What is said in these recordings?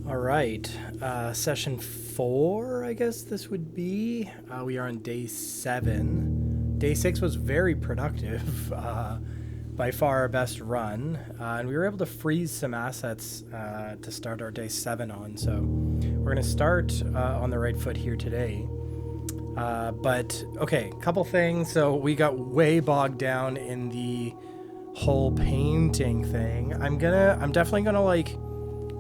All right, session 4, I guess this would be. We are on day 7. Day 6 was very productive, by far our best run, and we were able to freeze some assets to start our day 7 on. So we're going to start on the right foot here today. But okay, couple things. So we got way bogged down in the whole painting thing. I'm definitely gonna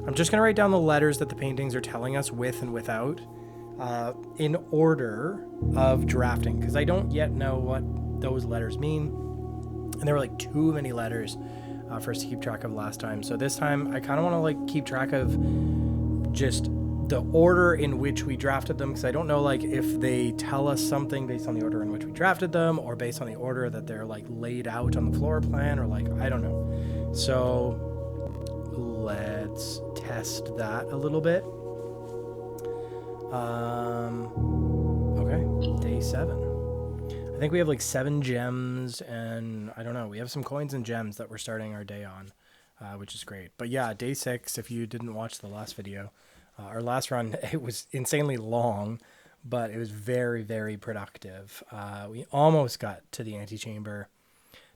I'm just gonna write down the letters that the paintings are telling us with and without, in order of drafting, because I don't yet know what those letters mean, and there were like too many letters for us to keep track of last time. So this time I kind of want to keep track of just the order in which we drafted them, because I don't know if they tell us something based on the order in which we drafted them, or based on the order that they're laid out on the floor plan, or I don't know. So let's test that a little bit. Okay, day 7. I think we have 7 gems, and I don't know, we have some coins and gems that we're starting our day on, which is great. But yeah, day 6, if you didn't watch the last video, our last run, it was insanely long, but it was very, very productive. We almost got to the antechamber.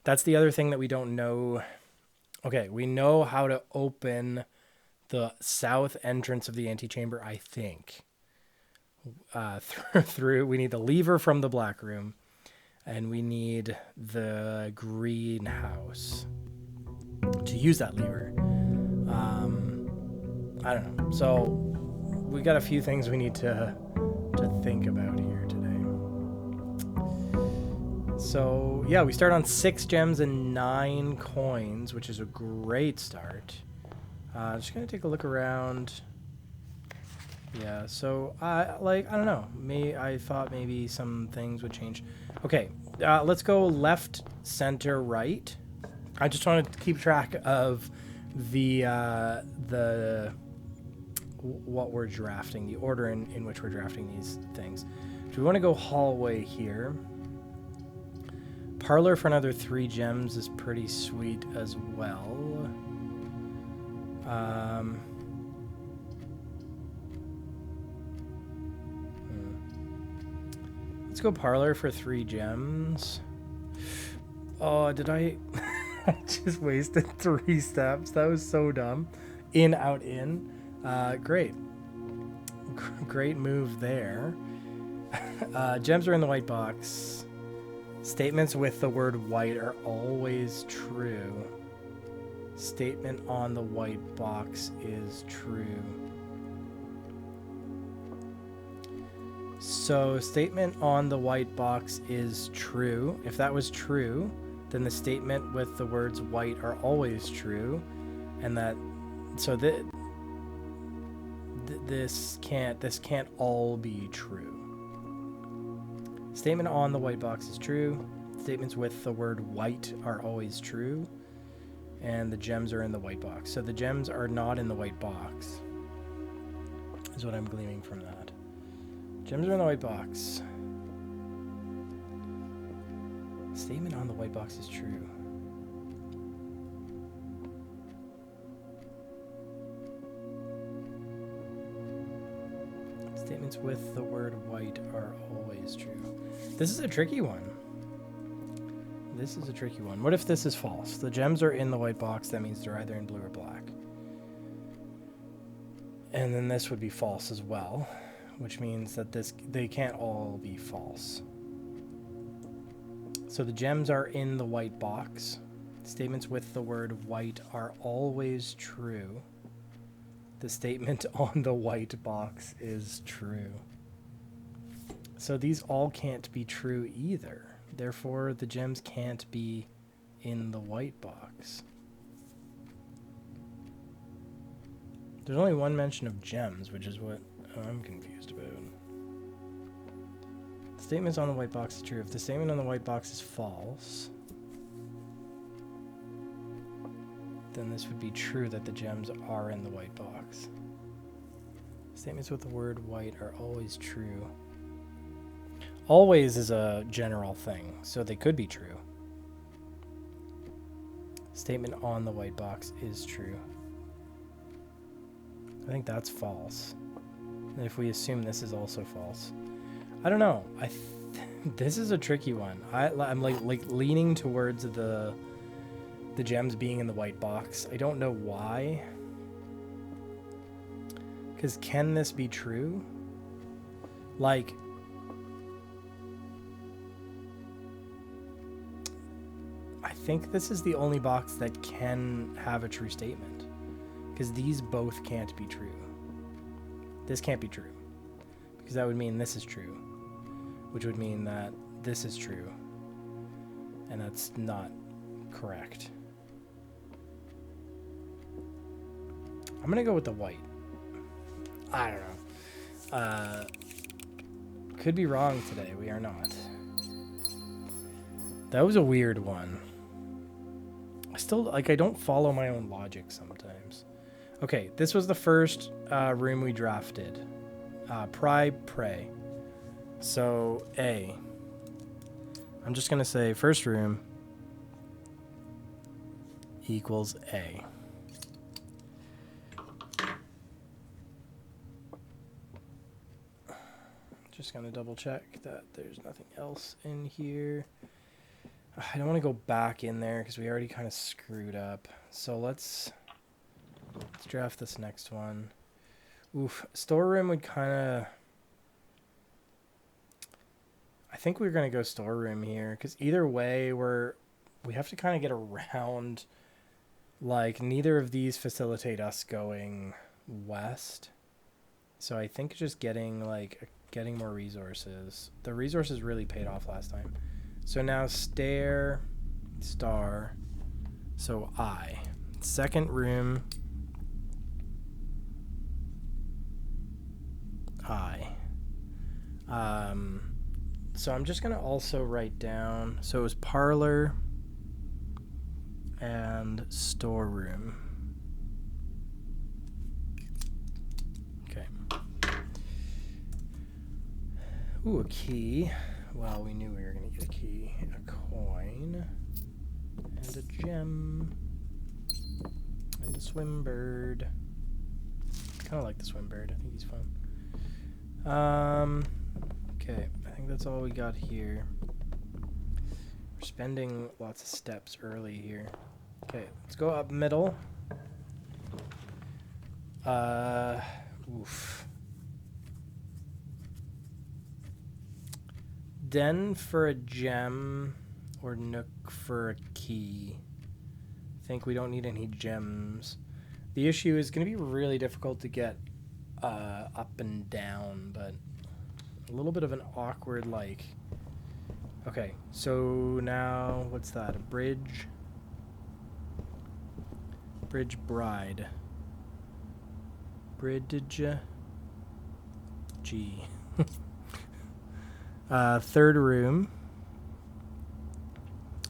That's the other thing that we don't know. Okay, we know how to open the south entrance of the antechamber, I think. Through, we need the lever from the black room, and we need the greenhouse to use that lever. I don't know. So we got a few things we need to think about here today. So yeah, we start on 6 gems and 9 coins, which is a great start. Just gonna take a look around. Yeah, so I don't know. I thought maybe some things would change. Okay, let's go left, center, right. I just want to keep track of the what we're drafting, the order in which we're drafting these things. So we want to go hallway here. Parlor for another 3 gems is pretty sweet as well. Let's go parlor for 3 gems. Oh, did I just wasted 3 steps? That was so dumb. In, out, in. Great. Great move there. Gems are in the white box. Statements with the word white are always true. Statement on the white box is true. So statement on the white box is true. If that was true, then the statement with the words white are always true. And that, so this can't all be true. Statement on the white box is true. Statements with the word white are always true. And the gems are in the white box. So the gems are not in the white box, is what I'm gleaming from that. Gems are in the white box. Statement on the white box is true. Statements with the word white are always true. This is a tricky one. This is a tricky one. What if this is false? The gems are in the white box. That means they're either in blue or black. And then this would be false as well, which means that they can't all be false. So the gems are in the white box. Statements with the word white are always true. The statement on the white box is true. So these all can't be true either. Therefore, the gems can't be in the white box. There's only one mention of gems, which is what I'm confused about. The statements on the white box is true. If the statement on the white box is false, then this would be true that the gems are in the white box. Statements with the word white are always true. Always is a general thing, so they could be true. Statement on the white box is true. I think that's false. And if we assume this is also false, I don't know. This is a tricky one. I'm like leaning towards the gems being in the white box. I don't know why. Because can this be true? Like, I think this is the only box that can have a true statement. Because these both can't be true. This can't be true. Because that would mean this is true. Which would mean that this is true. And that's not correct. I'm going to go with the white. I don't know. Could be wrong today. We are not. That was a weird one. I still, like, I don't follow my own logic sometimes. Okay, this was the first room we drafted. Pray. So, A. I'm just going to say first room equals A. Just going to double check that there's nothing else in here. I don't want to go back in there because we already kind of screwed up. So let's draft this next one. Oof, storeroom would kind of... I think we're going to go storeroom here because either way we have to kind of get around, like, neither of these facilitate us going west. So I think just getting more resources. The resources really paid off last time. So now stair, star, so I. Second room, I. So I'm just going to also write down, so it was parlor and storeroom. Okay. Ooh, a key. Well, we knew we were going to get a key. A coin. And a gem. And a swim bird. Kind of like the swim bird. I think he's fun. Okay, I think that's all we got here. We're spending lots of steps early here. Okay, let's go up middle. Oof. Den for a gem or nook for a key. I think we don't need any gems. The issue is going to be really difficult to get up and down, but a little bit of an awkward, like... Okay, so now, what's that? A bridge? Bridge bride. Bridge... G. Third room.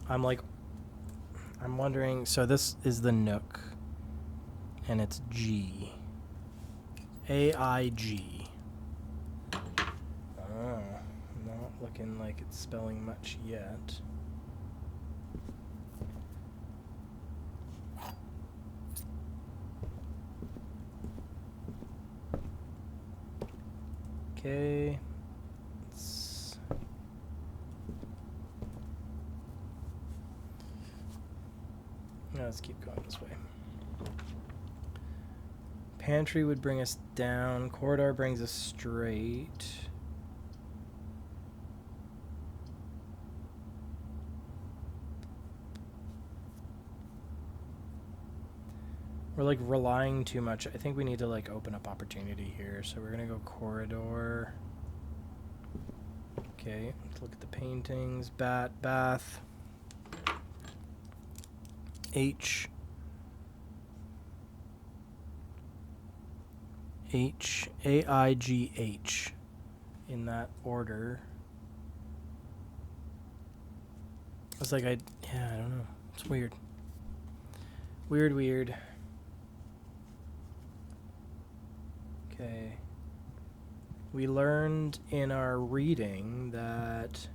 I'm wondering, so this is the nook, and it's G. A-I-G. Oh, not looking like it's spelling much yet. Okay. Let's keep going this way. Pantry would bring us down. Corridor brings us straight. We're like relying too much. I think we need to like open up opportunity here. So we're gonna go corridor. Okay, let's look at the paintings. Bath. H A-I-G-H in that order. I was like, I don't know. It's weird. Weird. Okay. We learned in our reading that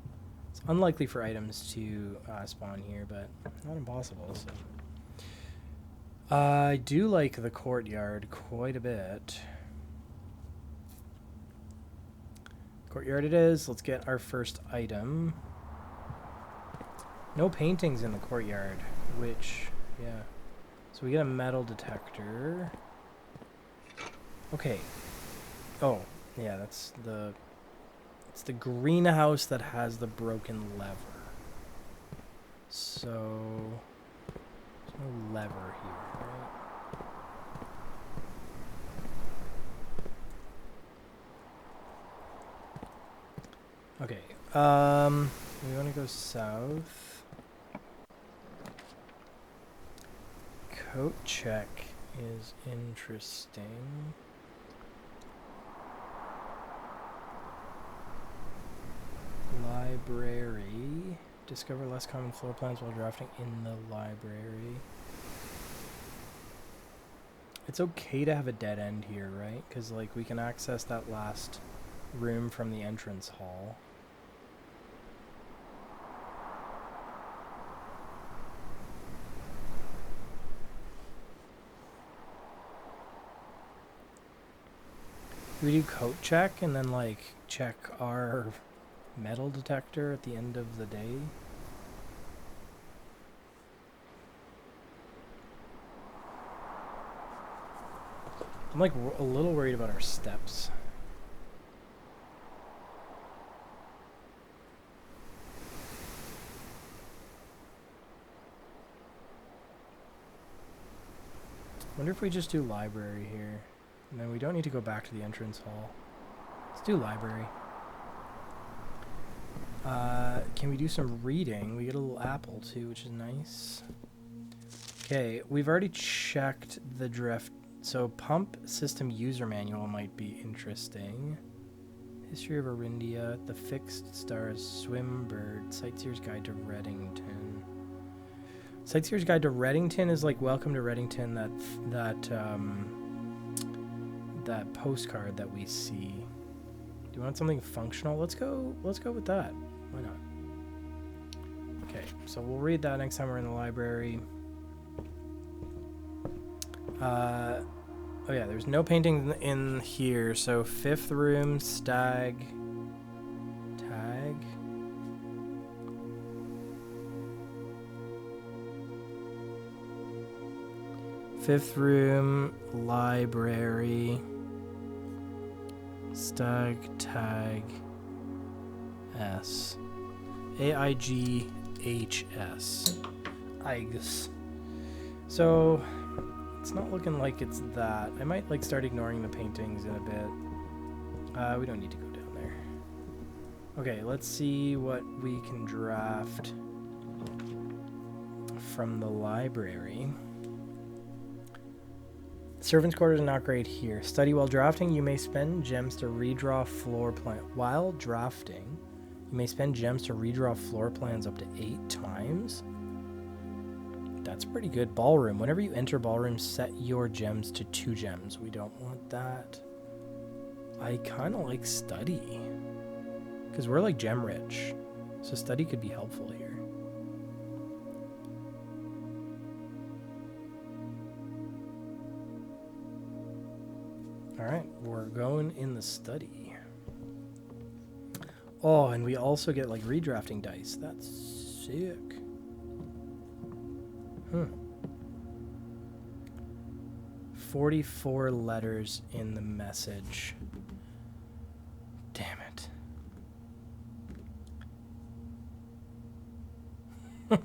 it's unlikely for items to spawn here, but not impossible. So. I do like the courtyard quite a bit. Courtyard it is. Let's get our first item. No paintings in the courtyard, which, yeah. So we get a metal detector. Okay. Oh, yeah, that's the... It's the greenhouse that has the broken lever. So... There's no lever here, right? Okay. We want to go south. Coat check is interesting. Library. Discover less common floor plans while drafting in the library. It's okay to have a dead end here, right? Because, like, we can access that last room from the entrance hall. We do coat check and then, like, check our metal detector at the end of the day. I'm like a little worried about our steps. Wonder if we just do library here. And then we don't need to go back to the entrance hall. Let's do library. Can we do some reading? We get a little apple too, which is nice. Okay, we've already checked the drift. So pump system user manual might be interesting. History of Arindia, the fixed stars, Swimbird, Sightseer's Guide to Reddington. Sightseer's Guide to Reddington is like Welcome to Reddington, that postcard that we see. Do you want something functional? Let's go with that. Why not? Okay, so we'll read that next time we're in the library. Oh yeah, there's no painting in here, so 5th room, stag, tag. Fifth room, library, stag, tag, S. AIGHS. Eigs. So, it's not looking like it's that. I might like start ignoring the paintings in a bit. We don't need to go down there. Okay, let's see what we can draft from the library. Servants' quarters are not great here. Study while drafting. You may spend gems to redraw floor plan. While drafting, you may spend gems to redraw floor plans up to 8 times. That's pretty good. Ballroom. Whenever you enter ballroom, set your gems to 2 gems. We don't want that. I kind of like study. Because we're like gem rich. So study could be helpful here. Alright, we're going in the study. Oh, and we also get like redrafting dice. That's sick. 44 letters in the message. Damn it.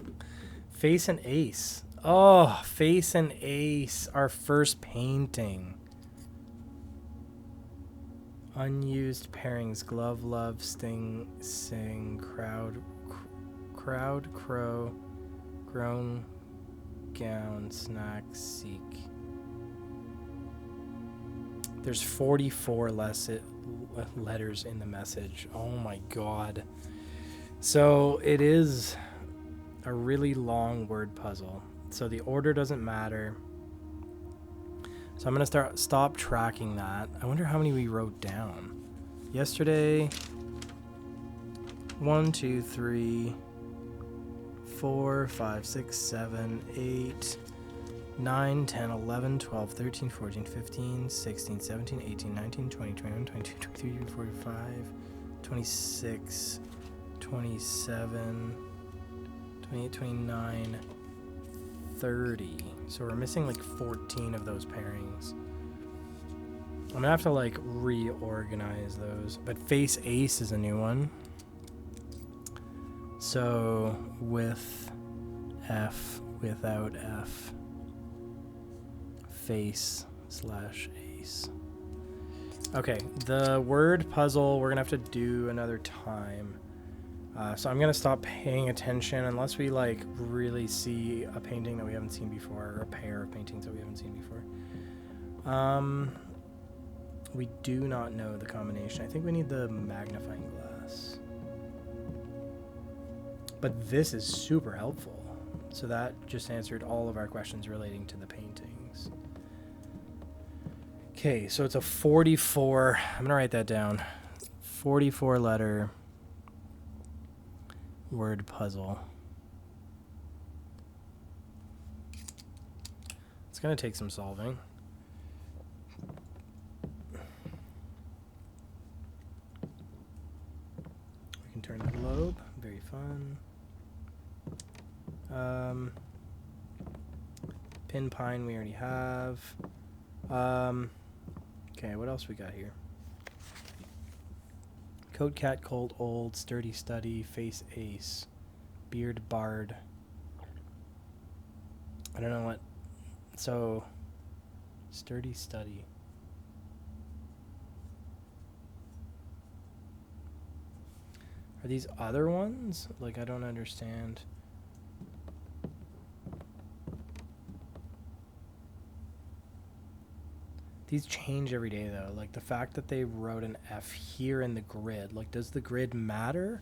Face and Ace. Oh, Face and Ace. Our first painting. Unused pairings. Glove, love, sting, sing, crowd, crow, grown, gown, snack, seek. There's 44 letters in the message. Oh my god. So it is a really long word puzzle. So the order doesn't matter. So I'm going to stop tracking that. I wonder how many we wrote down. Yesterday, 1, 2, 3, 4, 5, 6, 7, 8, 9, 10, 11, 12, 13, 14, 15, 16, 17, 18, 19, 20, 21, 22, 23, 24, 25, 26, 27, 28, 29, 30. So we're missing like 14 of those pairings. I'm gonna have to like reorganize those. But face ace is a new one. So with F, without F. Face / ace. Okay, the word puzzle we're gonna have to do another time. So I'm gonna stop paying attention unless we like really see a painting that we haven't seen before, or a pair of paintings that we haven't seen before. We do not know the combination. I think we need the magnifying glass. But this is super helpful. So that just answered all of our questions relating to the paintings. Okay, so it's a 44. I'm gonna write that down. 44 letter word puzzle. It's gonna take some solving. We can turn the globe. Very fun. Pin pine we already have. Okay, what else we got here? Coat cat, cold old, sturdy study, face ace, beard bard. I don't know what. So, sturdy study. Are these other ones? Like, I don't understand. These change every day, though. Like, the fact that they wrote an F here in the grid. Like, does the grid matter?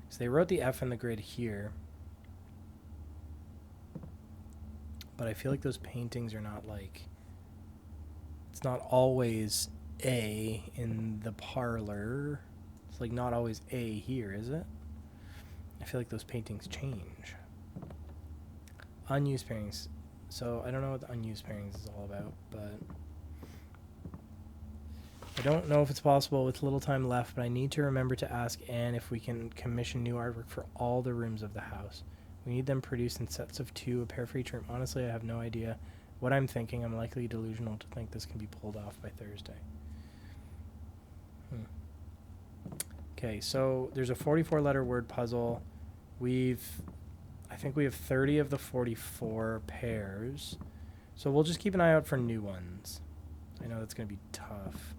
So they wrote the F in the grid here. But I feel like those paintings are not, like... It's not always A in the parlor. It's, like, not always A here, is it? I feel like those paintings change. Unused pairings. So, I don't know what the unused pairings is all about, but... I don't know if it's possible with little time left, but I need to remember to ask Anne if we can commission new artwork for all the rooms of the house. We need them produced in sets of 2, a pair for each room. Honestly, I have no idea what I'm thinking. I'm likely delusional to think this can be pulled off by Thursday. Okay, so there's a 44-letter word puzzle. I think we have 30 of the 44 pairs. So we'll just keep an eye out for new ones. I know that's going to be tough.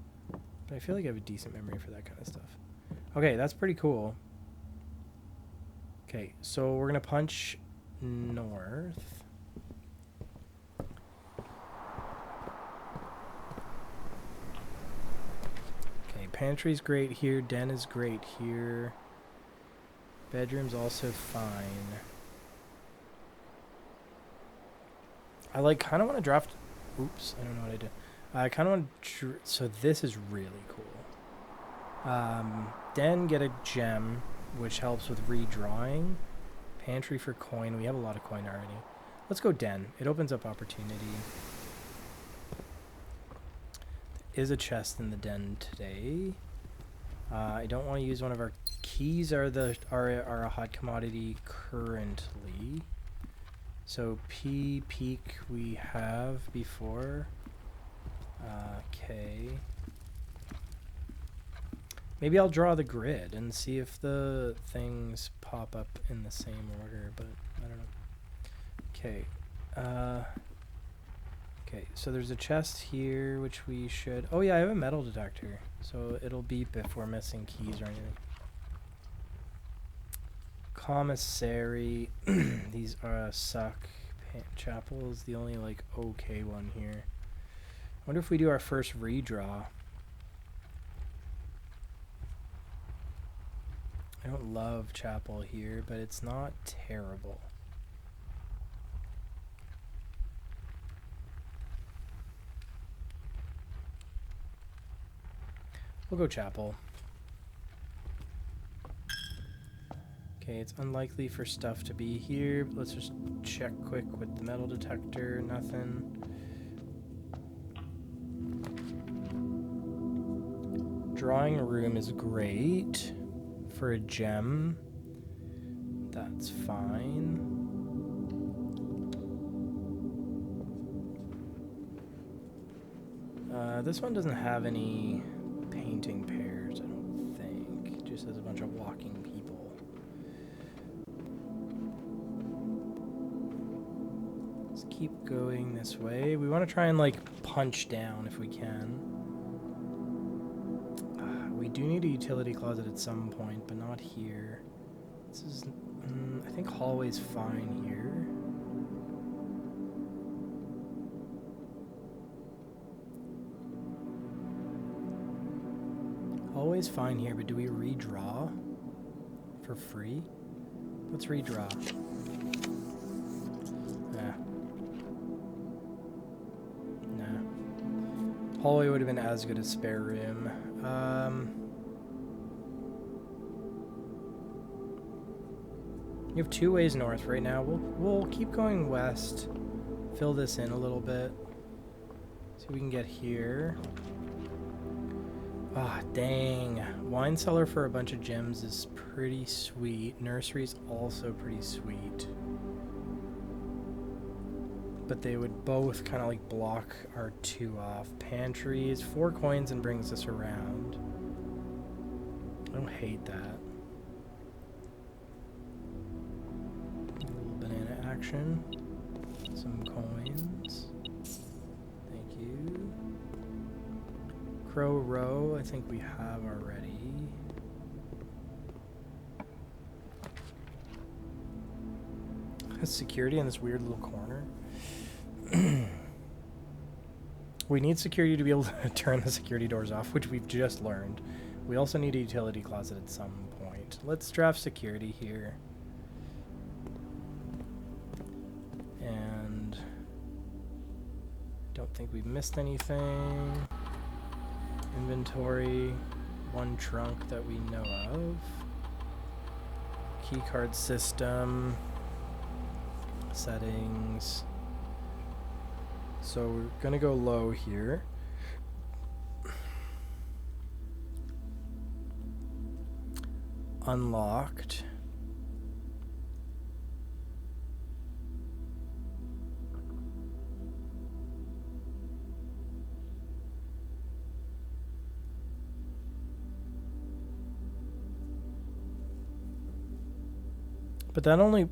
But I feel like I have a decent memory for that kind of stuff. Okay, that's pretty cool. Okay, so we're going to punch north. Okay, pantry's great here. Den is great here. Bedroom's also fine. I like kind of want to draft... Oops, I don't know what I did. I kind of want to... So this is really cool. Den, get a gem, which helps with redrawing. Pantry for coin. We have a lot of coin already. Let's go Den. It opens up opportunity. There is a chest in the Den today. I don't want to use one of our keys. Are a hot commodity currently. So P peak we have before. Okay. Maybe I'll draw the grid and see if the things pop up in the same order, but I don't know. Okay. Okay, so there's a chest here, which we should... Oh yeah, I have a metal detector, so it'll beep if we're missing keys or anything. Commissary. These are suck. Chapel is the only, like, okay one here. I wonder if we do our first redraw. I don't love Chapel here, but it's not terrible. We'll go Chapel. Okay, it's unlikely for stuff to be here, but let's just check quick with the metal detector. Nothing. Drawing room is great for a gem. That's fine. This one doesn't have any painting pairs, I don't think. It just has a bunch of walking people. Let's keep going this way. We want to try and, like, punch down if we can. We do need a utility closet at some point, but not here. This is... I think hallway's fine here. Hallway's fine here, but do we redraw for free? Let's redraw. Nah. Hallway would have been as good as spare room. You have 2 ways north right now. We'll keep going west. Fill this in a little bit. See if we can get here. Ah, dang. Wine cellar for a bunch of gems is pretty sweet. Nursery's also pretty sweet. But they would both kind of like block our 2 off. Pantry is 4 coins and brings us around. I don't hate that. Action. Some coins. Thank you. Crow Row, I think we have already. Security in this weird little corner. We need security to be able to turn the security doors off, which we've just learned. We also need a utility closet at some point. Let's draft security here. Don't think we've missed anything. Inventory, 1 trunk that we know of. Keycard system. Settings. So we're gonna go low here. Unlocked. But that only...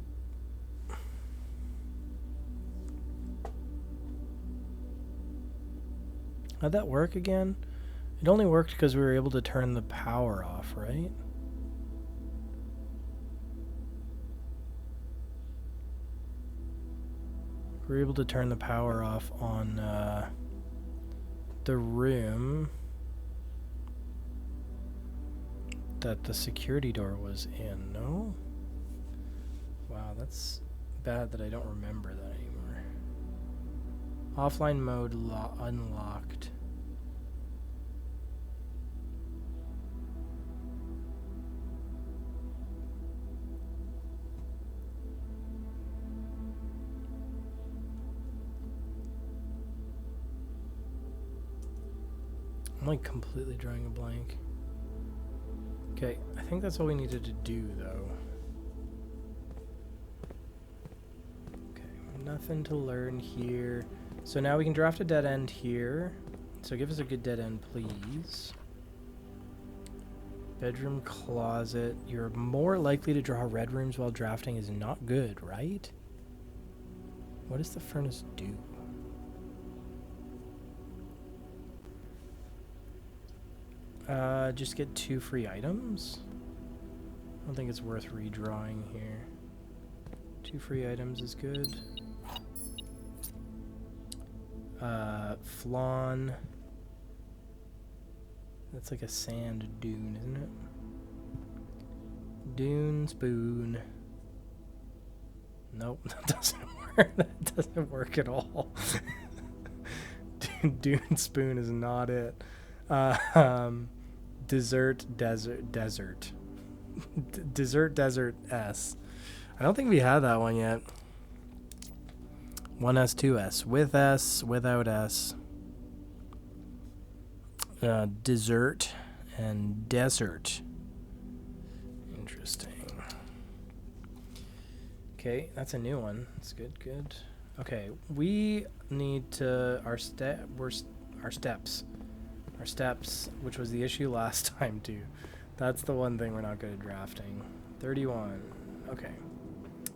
How'd that work again? It only worked because we were able to turn the power off, right? We were able to turn the power off on the room that the security door was in, no? Wow, that's bad that I don't remember that anymore. Offline mode unlocked. I'm like completely drawing a blank. Okay, I think that's all we needed to do though. Nothing to learn here. So now we can draft a dead end here. So give us a good dead end, please. Bedroom closet. You're more likely to draw red rooms while drafting is not good, right? What does the furnace do? Just get 2 free items? I don't think it's worth redrawing here. 2 free items is good. Flan. That's like a sand dune, isn't it? Dune spoon. Nope, that doesn't work. That doesn't work at all. Dune spoon is not it. Desert. Dessert Desert S. I don't think we had that one yet. 1S, 2S. With S, without S. Dessert and desert. Interesting. Okay, that's a new one. That's good, good. Okay, we need to our steps, which was the issue last time too. That's the one thing we're not good at drafting. 31. Okay,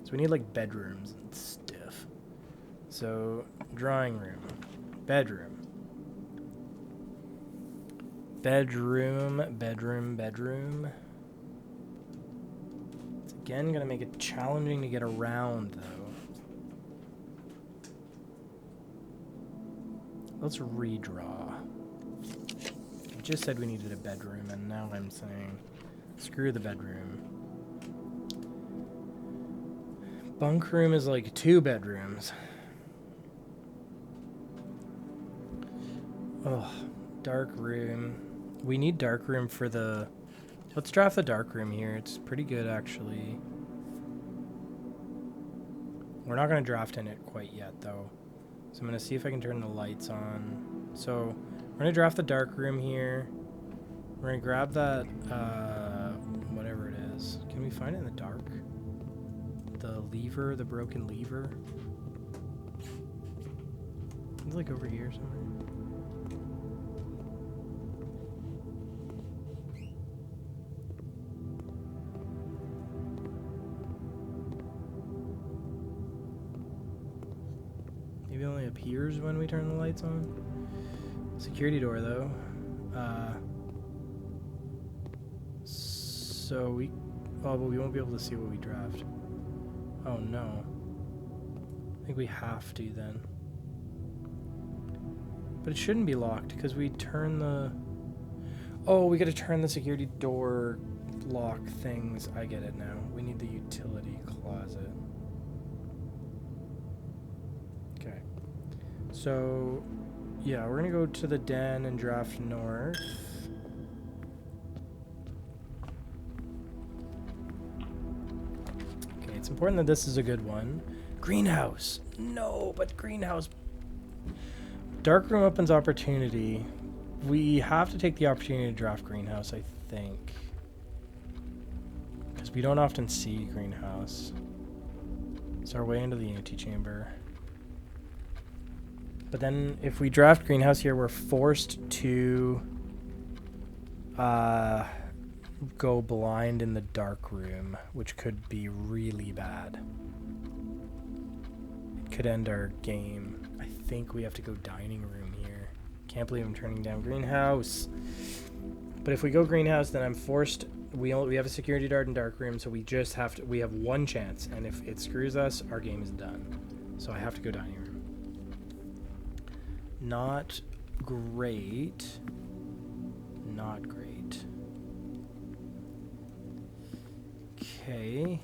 so we need like bedrooms and stuff. So drawing room, bedroom, bedroom. It's again gonna make it challenging to get around though. Let's redraw. I just said we needed a bedroom, and now I'm saying screw the bedroom. Bunk room is like 2 bedrooms. Oh, dark room. We need dark room for the... Let's draft the dark room here. It's pretty good, actually. We're not going to draft in it quite yet, though. So I'm going to see if I can turn the lights on. So we're going to draft the dark room here. We're going to grab that, whatever it is. Can we find it in the dark? The lever, the broken lever. It's like over here somewhere. Maybe it only appears when we turn the lights on. Security door, though. So we... Oh, but we won't be able to see what we draft. Oh, no. I think we have to, then. But it shouldn't be locked, because we turn the... Oh, we gotta turn the security door lock things. I get it now. We need the utility closet. Okay. So, yeah, we're gonna go to the den and draft north. Okay, it's important that this is a good one. Greenhouse. No, but greenhouse. Dark room opens opportunity. We have to take the opportunity to draft greenhouse, I think. Because we don't often see greenhouse. It's our way into the antechamber. But then if we draft greenhouse here, we're forced to go blind in the dark room, which could be really bad. It could end our game. I think we have to go dining room here. Can't believe I'm turning down greenhouse. But if we go greenhouse, then I'm forced. We have a security guard in dark room, so we just have to. We have one chance, and if it screws us, our game is done. So I have to go dining room. Not great. Not great. Okay.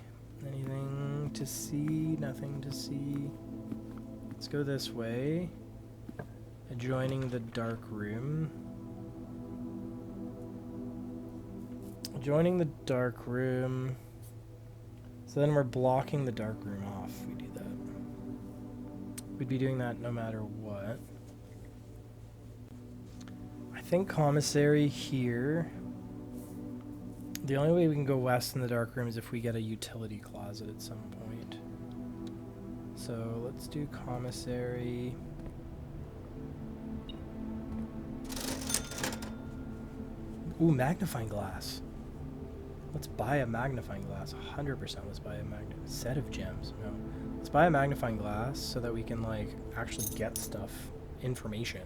Anything to see? Nothing to see. Let's go this way. Adjoining the dark room. Adjoining the dark room. So then we're blocking the dark room off if we do that. We'd be doing that no matter what. I think commissary here. The only way we can go west in the dark room is if we get a utility closet at some point. So let's do commissary. Ooh, magnifying glass. Let's buy a magnifying glass. 100% let's buy a set of gems. No. Let's buy a magnifying glass so that we can like actually get stuff, information.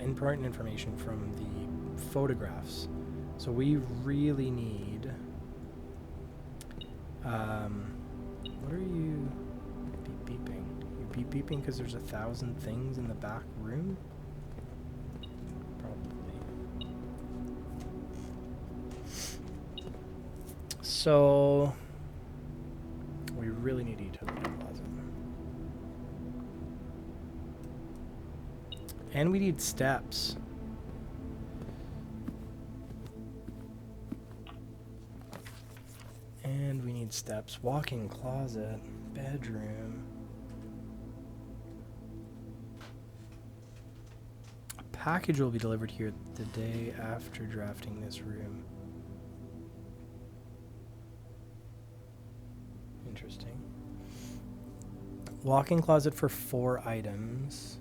Important information from the photographs. So we really need... what are you beeping? You're beeping because there's 1,000 things in the back room? Probably. So... we really need a utility closet. And we need steps. need steps. Walk-in closet. Bedroom. A package will be delivered here the day after drafting this room. Interesting. Walk-in closet for 4 items.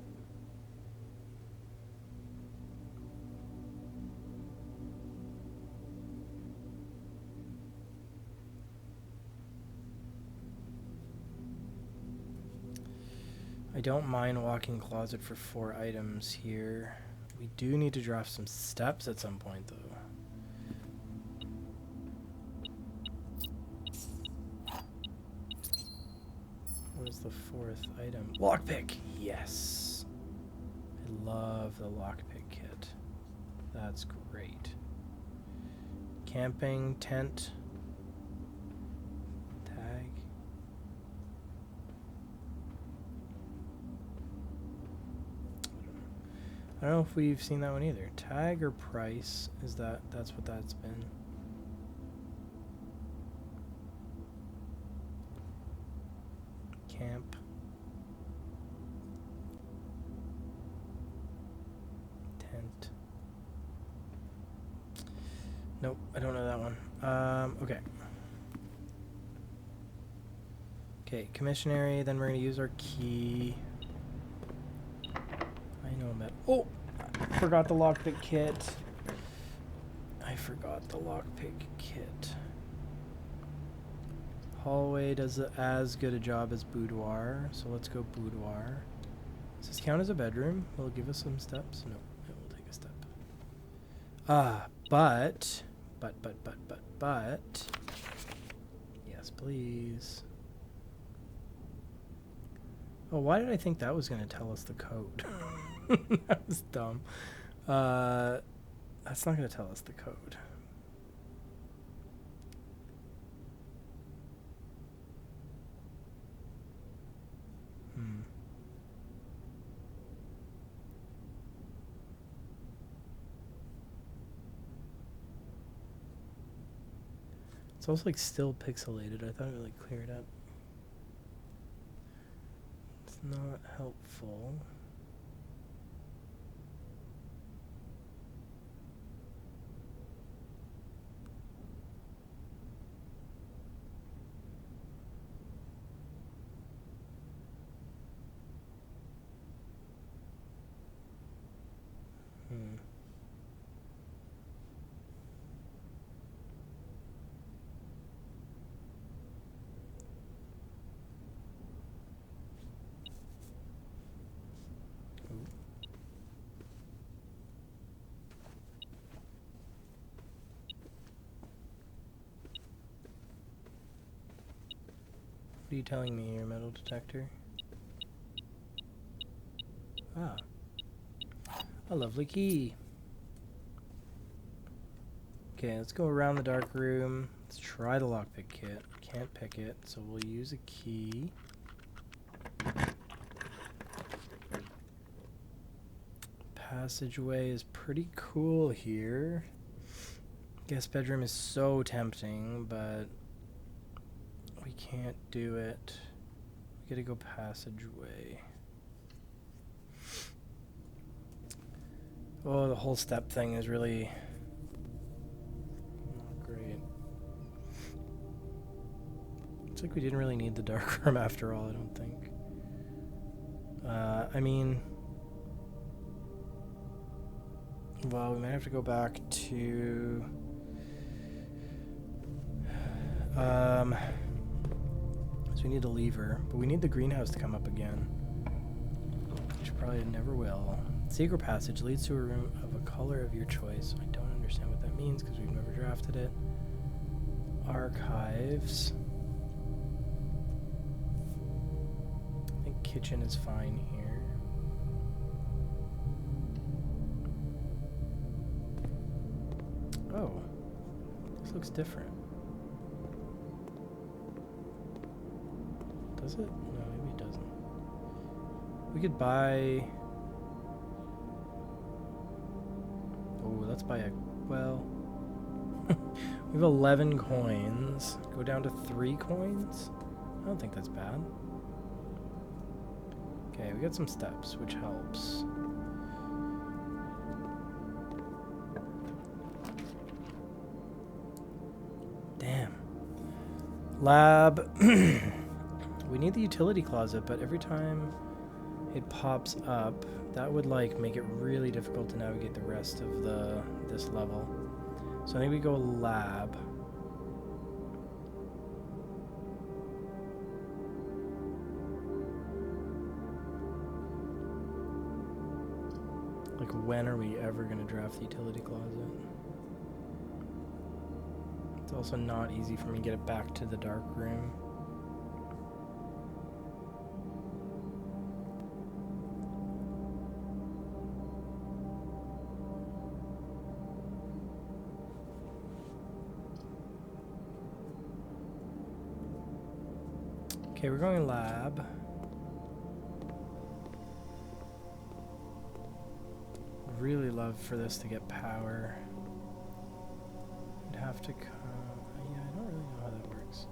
I don't mind walk-in closet for 4 items here. We do need to draft some steps at some point, though. What is the 4th item? Lockpick! Yes! I love the lockpick kit. That's great. Camping, tent, tag. I don't know if we've seen that one either. Tag or price? That's what that's been. Camp. Tent. Nope, I don't know that one. Okay. Okay, commissionary, then we're gonna use our key. I know that. Oh! I forgot the lockpick kit. I forgot the lockpick kit. Hallway does as good a job as boudoir, so let's go boudoir. Does this count as a bedroom? Will it give us some steps? No, it will take a step. But. Yes, please. Oh, why did I think that was going to tell us the code? That was dumb. That's not going to tell us the code. It's also like still pixelated. I thought it would like clear it up. It's not helpful. What are you telling me here, metal detector? Ah. A lovely key. Okay, let's go around the dark room. Let's try the lockpick kit. Can't pick it, so we'll use a key. Passageway is pretty cool here. Guest bedroom is so tempting, but we can't do it. We gotta go passageway. Oh, the whole step thing is really not great. It's like we didn't really need the dark room after all, I don't think. I mean, well, we might have to go back to so we need a lever, but we need the greenhouse to come up again, which probably never will. Secret passage leads to a room of a color of your choice. I don't understand what that means because we've never drafted it. Archives. I think kitchen is fine here. Oh, this looks different. Does it? No, maybe it doesn't. We could buy... Oh, let's buy a... Well... We have 11 coins. Go down to 3 coins? I don't think that's bad. Okay, we got some steps, which helps. Damn. Lab. We need the utility closet, but every time it pops up, that would like make it really difficult to navigate the rest of this level. So I think we go lab. Like, when are we ever going to draft the utility closet? It's also not easy for me to get it back to the dark room. Okay, we're going lab. Really love for this to get power. I'd have to come. Yeah, I don't really know how that works.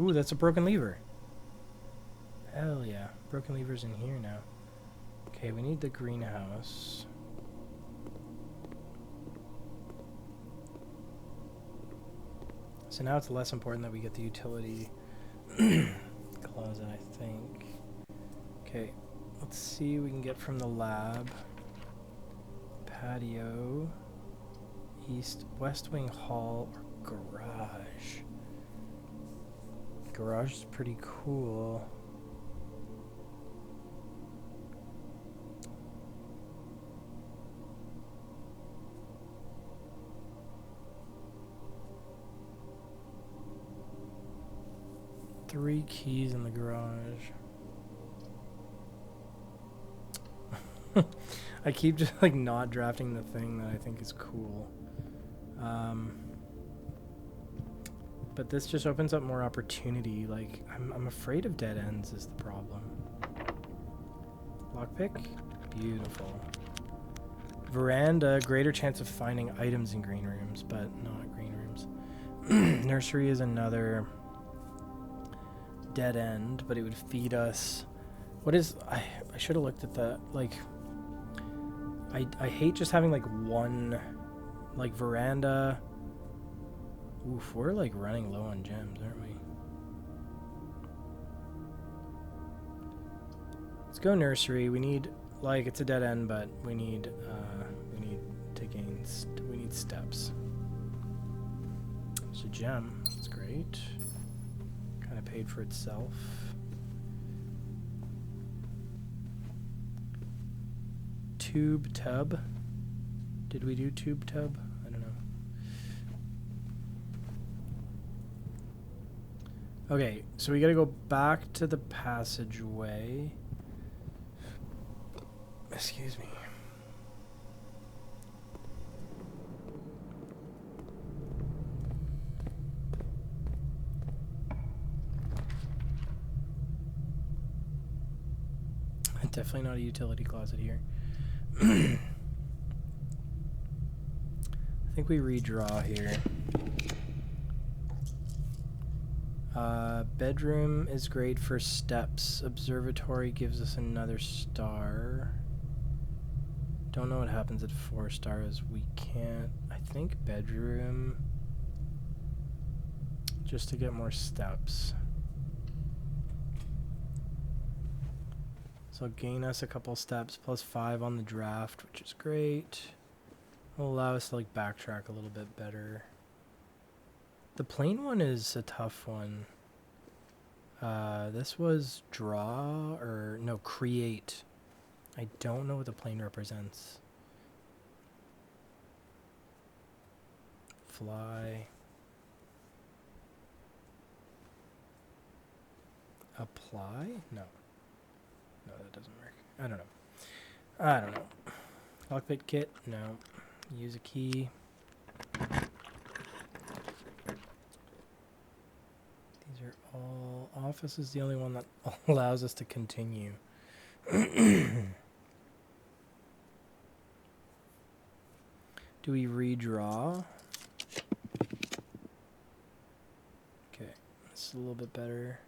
Ooh, that's a broken lever. Hell yeah. Broken lever's in here now. Okay, we need the greenhouse. So now it's less important that we get the utility closet, I think. Okay, let's see what we can get from the lab. Patio, east, west wing hall, or garage. Garage is pretty cool. Three keys in the garage. I keep just like not drafting the thing that I think is cool. But this just opens up more opportunity. Like, I'm afraid of dead ends is the problem. Lockpick? Beautiful. Veranda, greater chance of finding items in green rooms, but not green rooms. Nursery is another dead end, but it would feed us. What is... I should have looked at that. Like, I hate just having, like, one... Like, veranda... Oof, we're, like, running low on gems, aren't we? Let's go nursery. We need... Like, it's a dead end, but we need to gain... we need steps. So, gem. That's great. Kind of paid for itself. Tube tub. Did we do tube tub? I don't know. Okay, so we gotta go back to the passageway. Excuse me. Definitely not a utility closet here. I think we redraw here. Bedroom is great for steps. Observatory gives us another star. Don't know what happens at 4 stars. We can't... I think bedroom... just to get more steps. So gain us a couple steps, plus 5 on the draft, which is great. Will allow us to like backtrack a little bit better. The plain one is a tough one. This was draw, or no, create. I don't know what the plane represents. Fly. Apply? No. No, that doesn't work. I don't know. I don't know. Lockpick kit? No. Use a key. These are all... Office is the only one that allows us to continue. Do we redraw? Okay, it's a little bit better.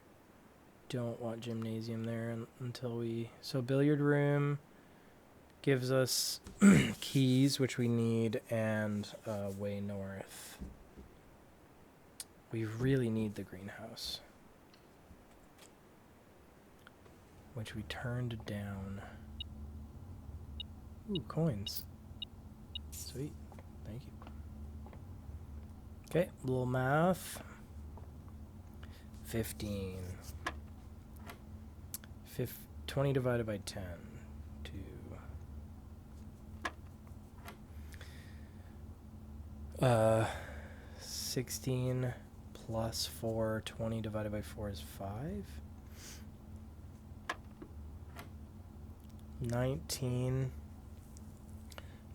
Don't want gymnasium there until we... So billiard room gives us keys, which we need, and way north. We really need the greenhouse, which we turned down. Ooh, coins. Sweet. Thank you. Okay, a little math. 15. 20 divided by 10. 2. 16 plus 4. 20 divided by 4 is 5. 19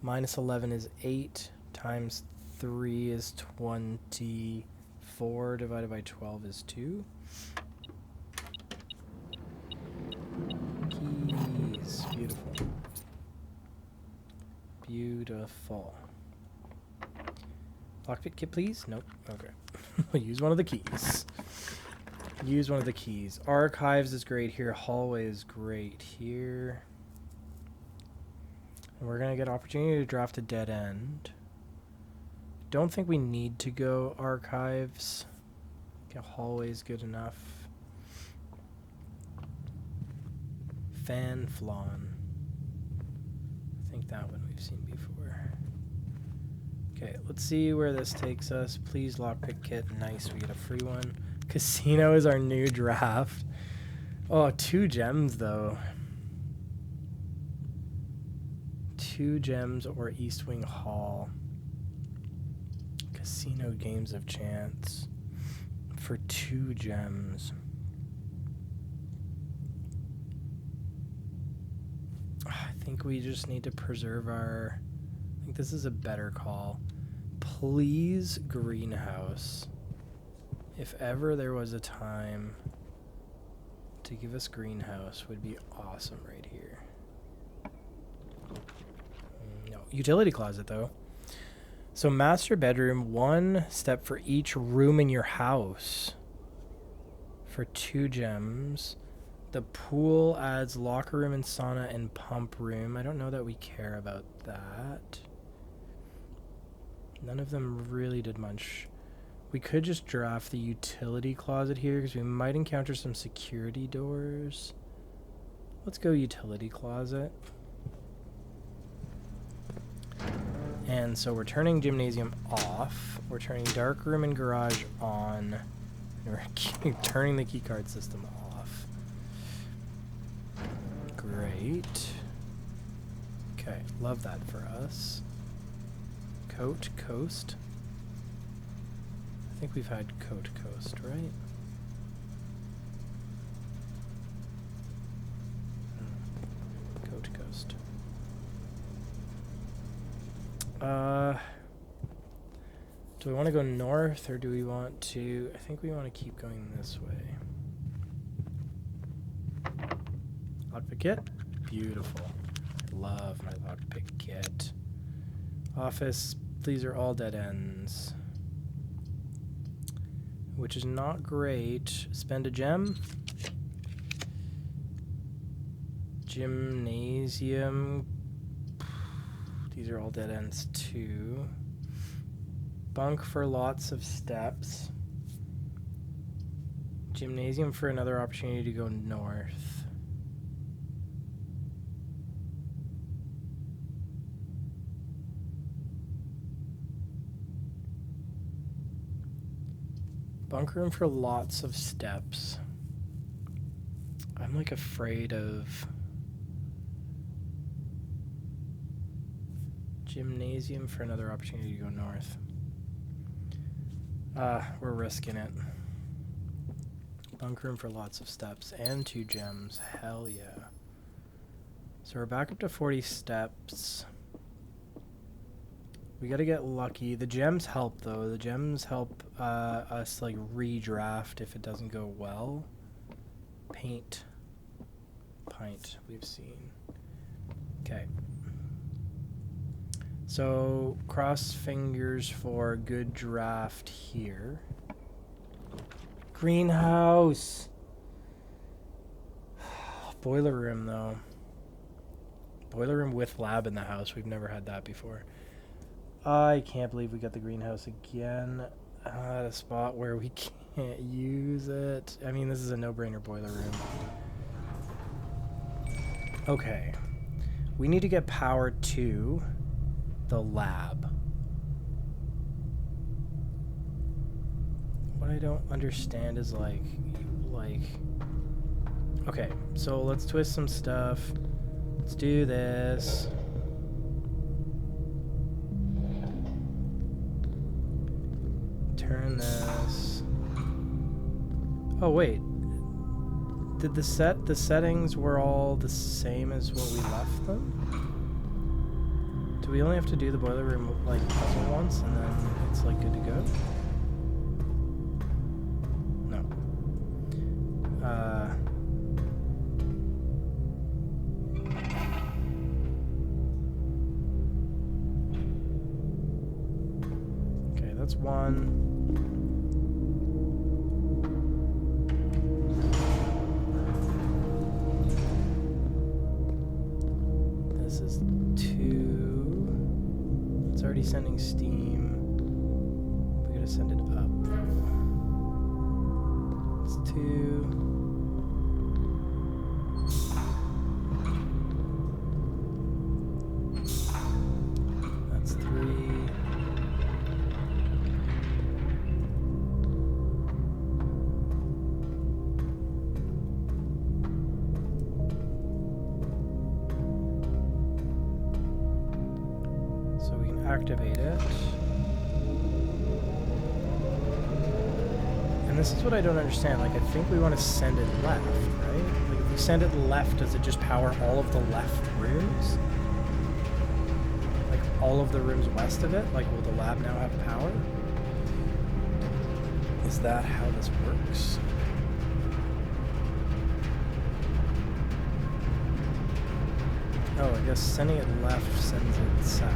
minus 11 is 8 times 3 is 24 divided by 12 is 2. Keys. Beautiful. Beautiful. Lockpick kit, please? Nope. Okay. We'll use one of the keys. Use one of the keys. Archives is great here. Hallway is great here. And we're going to get opportunity to draft a dead end. Don't think we need to go archives. Okay, hallway is good enough. Fanflon. I think that one we've seen before. Okay, let's see where this takes us. Please lockpick kit. Nice, we get a free one. Casino is our new draft. Oh, 2 gems though. 2 gems or East Wing Hall. Casino games of chance for 2 gems. I think we just need to preserve our... I think this is a better call. Please, greenhouse. If ever there was a time to give us greenhouse, would be awesome right here. No, utility closet though. So master bedroom, 1 step for each room in your house for 2 gems. The pool adds locker room and sauna and pump room. I don't know that we care about that. None of them really did much. We could just draft the utility closet here because we might encounter some security doors. Let's go utility closet. And so we're turning gymnasium off. We're turning dark room and garage on. And we're turning the keycard system off. Great. Okay, love that for us. Coat Coast. I think we've had Coat Coast, right? Coat Coast. Do we want to go north or do we want to... I think we want to keep going this way. Lockpick kit. Beautiful. Love my lockpick kit. Office. These are all dead ends. Which is not great. Spend a gem. Gymnasium. These are all dead ends too. Bunk for lots of steps. Gymnasium for another opportunity to go north. Bunk room for lots of steps. I'm like afraid of gymnasium for another opportunity to go north. We're risking it. Bunk room for lots of steps and 2 gems. Hell yeah. So we're back up to 40 steps. We gotta get lucky. The gems help though. The gems help us like redraft if it doesn't go well. Paint. Pint we've seen. Okay. So, cross fingers for good draft here. Greenhouse! Boiler room, though. Boiler room with lab in the house. We've never had that before. I can't believe we got the greenhouse again at a spot where we can't use it. I mean, this is a no-brainer boiler room. Okay. We need to get power to the lab. What I don't understand is like... Okay, so let's twist some stuff. Let's do this. Turn this. Oh wait. Did the settings were all the same as what we left them? Do we only have to do the boiler room like puzzle once and then it's like good to go? No. Okay, that's one. This is two. It's already sending steam. We gotta send it up. It's two. That's three. So we can activate it. And this is what I don't understand. Like, I think we want to send it left, right? Like, if we send it left, does it just power all of the left rooms? Like, all of the rooms west of it? Like, will the lab now have power? Is that how this works? Oh, I guess sending it left sends it south.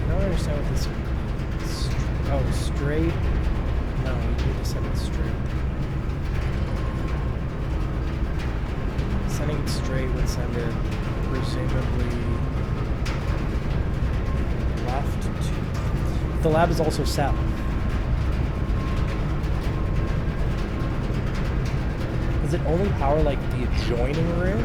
I don't understand what this means. Oh, straight? No, we need to send it straight. Sending it straight would send it presumably left to... The lab is also south. Does it only power like the adjoining room?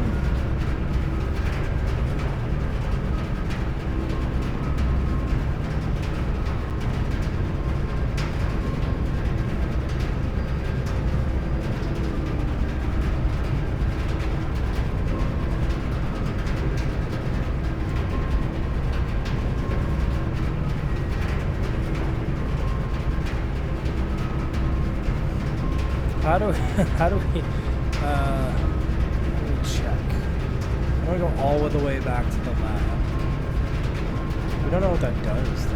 How do we check? I want to go all the way back to the lab. We don't know what that does, though.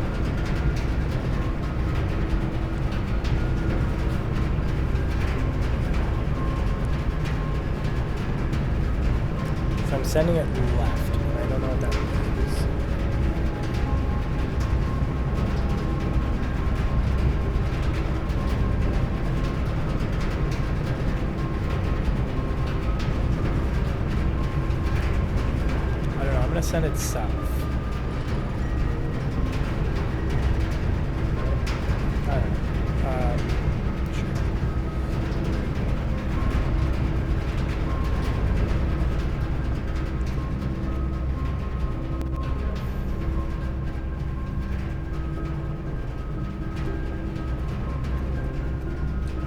So I'm sending it left, but I don't know what that means. Send it south. I don't know. Sure.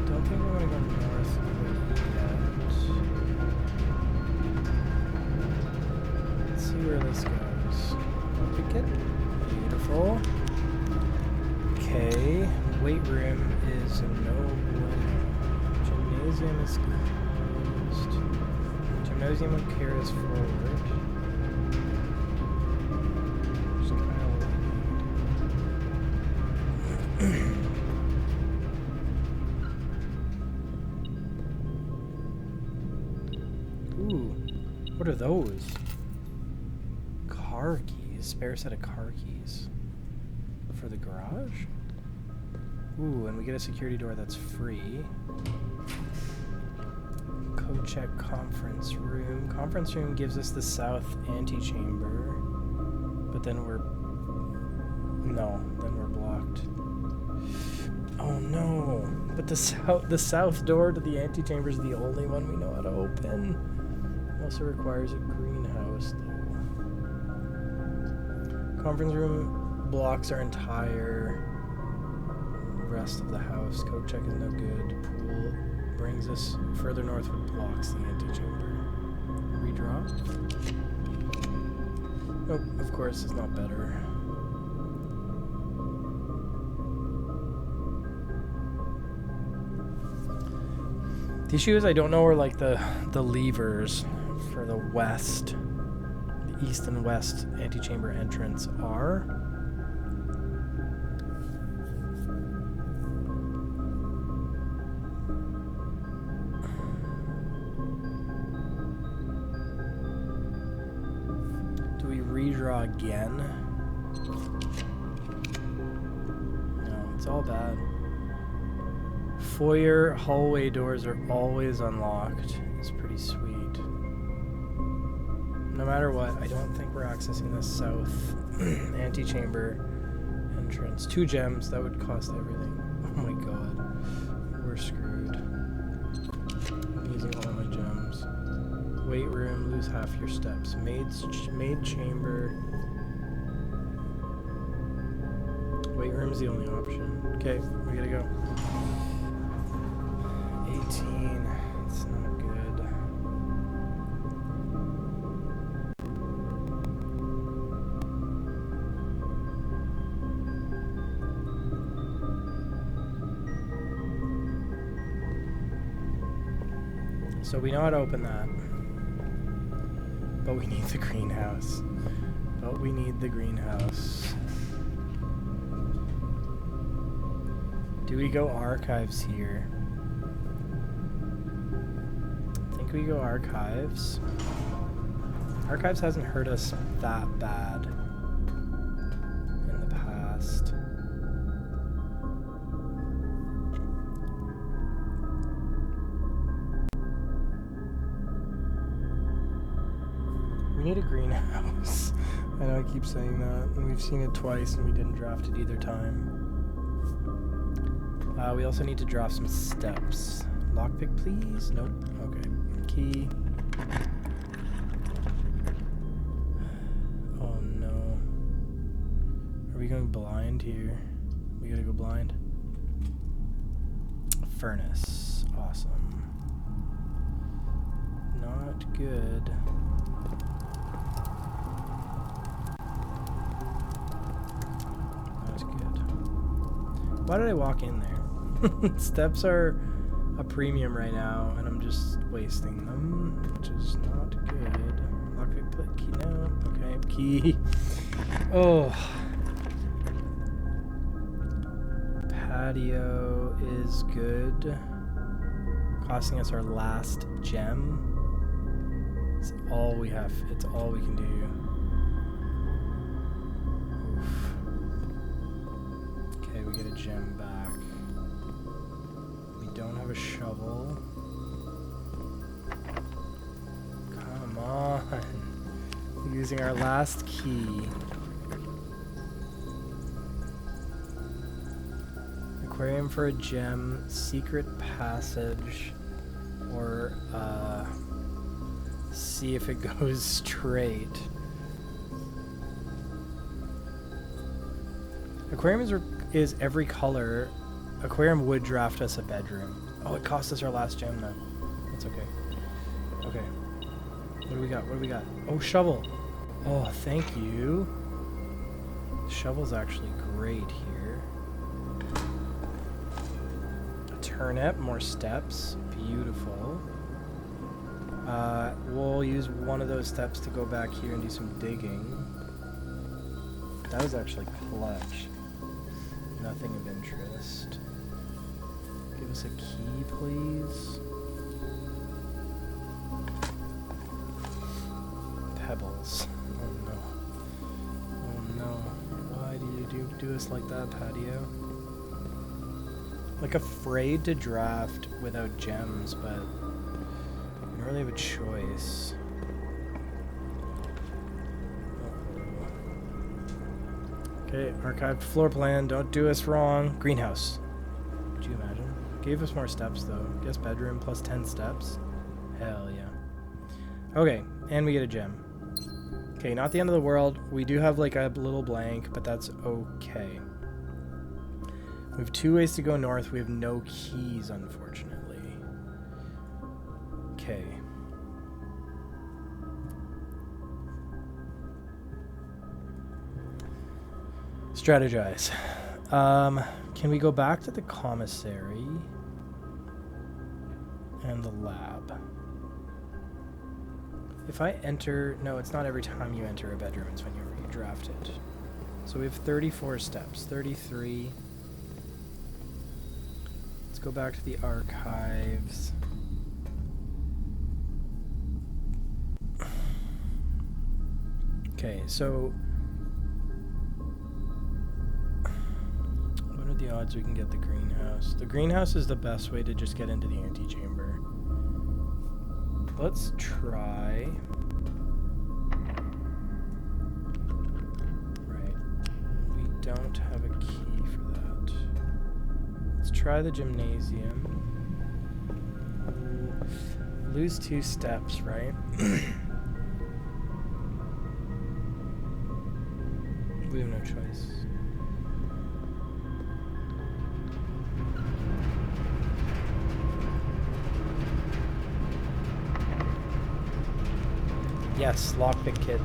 Don't think we want to go north yet. Let's see where this goes. Pick it. Beautiful. Okay. Weight room is no bueno. Gymnasium is closed. Gymnasium will carry us forward. Just kind of what we need. Ooh. What What are those? Car keys. Spare set of car keys. For the garage? Ooh, and we get a security door that's free. Code check conference room. Conference room gives us the south antechamber. But then we're... No, then we're blocked. Oh no! But the south door to the antechamber is the only one we know how to open. It also requires a greenhouse, though. Conference room blocks our entire rest of the house. Code check is no good. Pool brings us further north, but blocks the antechamber. Redraw. Nope, of course, it's not better. The issue is I don't know where like the levers for the west, the east and west antechamber entrance are. Do we redraw again? No, it's all bad. Foyer hallway doors are always unlocked. It's pretty sweet. No matter what, I don't think we're accessing the south antechamber entrance. 2 gems, that would cost everything. Oh my god. We're screwed. I'm using all my gems. Weight room, lose half your steps. Maid chamber. Weight room's the only option. Okay, we gotta go. 18. It's not good. So we know how to open that. But we need the greenhouse. But we need the greenhouse. Do we go archives here? We go archives. Archives hasn't hurt us that bad in the past. We need a greenhouse. I know I keep saying that, and we've seen it twice and we didn't draft it either time. We also need to draft some steps. Lockpick, please? Nope. Okay. Key. Oh no. Are we going blind here? We gotta go blind. Furnace. Awesome. Not good. That's good. Why did I walk in there? Steps are a premium right now, and I'm just wasting them, which is not good. Lockpick, put key now. Okay, key. Oh. Patio is good. Costing us our last gem. It's all we have. It's all we can do. Oof. Okay, we get a gem back. Don't have a shovel. Come on. Using our last key. Aquarium for a gem, secret passage, or see if it goes straight. Aquarium is every color. Aquarium would draft us a bedroom. Oh, it cost us our last gem though. That's okay. Okay. What do we got? What do we got? Oh, shovel. Oh, thank you. Shovel's actually great here. A turnip, more steps. Beautiful. We'll use one of those steps to go back here and do some digging. That was actually clutch. Nothing of interest. Give us a key, please. pebbles. Oh no. Oh no. Why do you do us like that, Patio? Like, afraid to draft without gems, but I don't really have a choice. Okay, archived floor plan. Don't do us wrong. Greenhouse. Could you imagine? Gave us more steps, though. Guess bedroom plus 10 steps. Hell yeah. Okay, and we get a gem. Okay, not the end of the world. We do have, like, a little blank, but that's okay. We have 2 ways to go north. We have no keys, unfortunately. Okay. Strategize. Can we go back to the commissary and the lab? If I enter... No, it's not every time you enter a bedroom. It's when you redraft it. So we have 34 steps. 33. Let's go back to the archives. Okay, so... what are the odds we can get the greenhouse? The greenhouse is the best way to just get into the antechamber. Let's try... Right. We don't have a key for that. Let's try the gymnasium. We'll lose 2 steps, right? We have no choice. Yes, lockpick kit.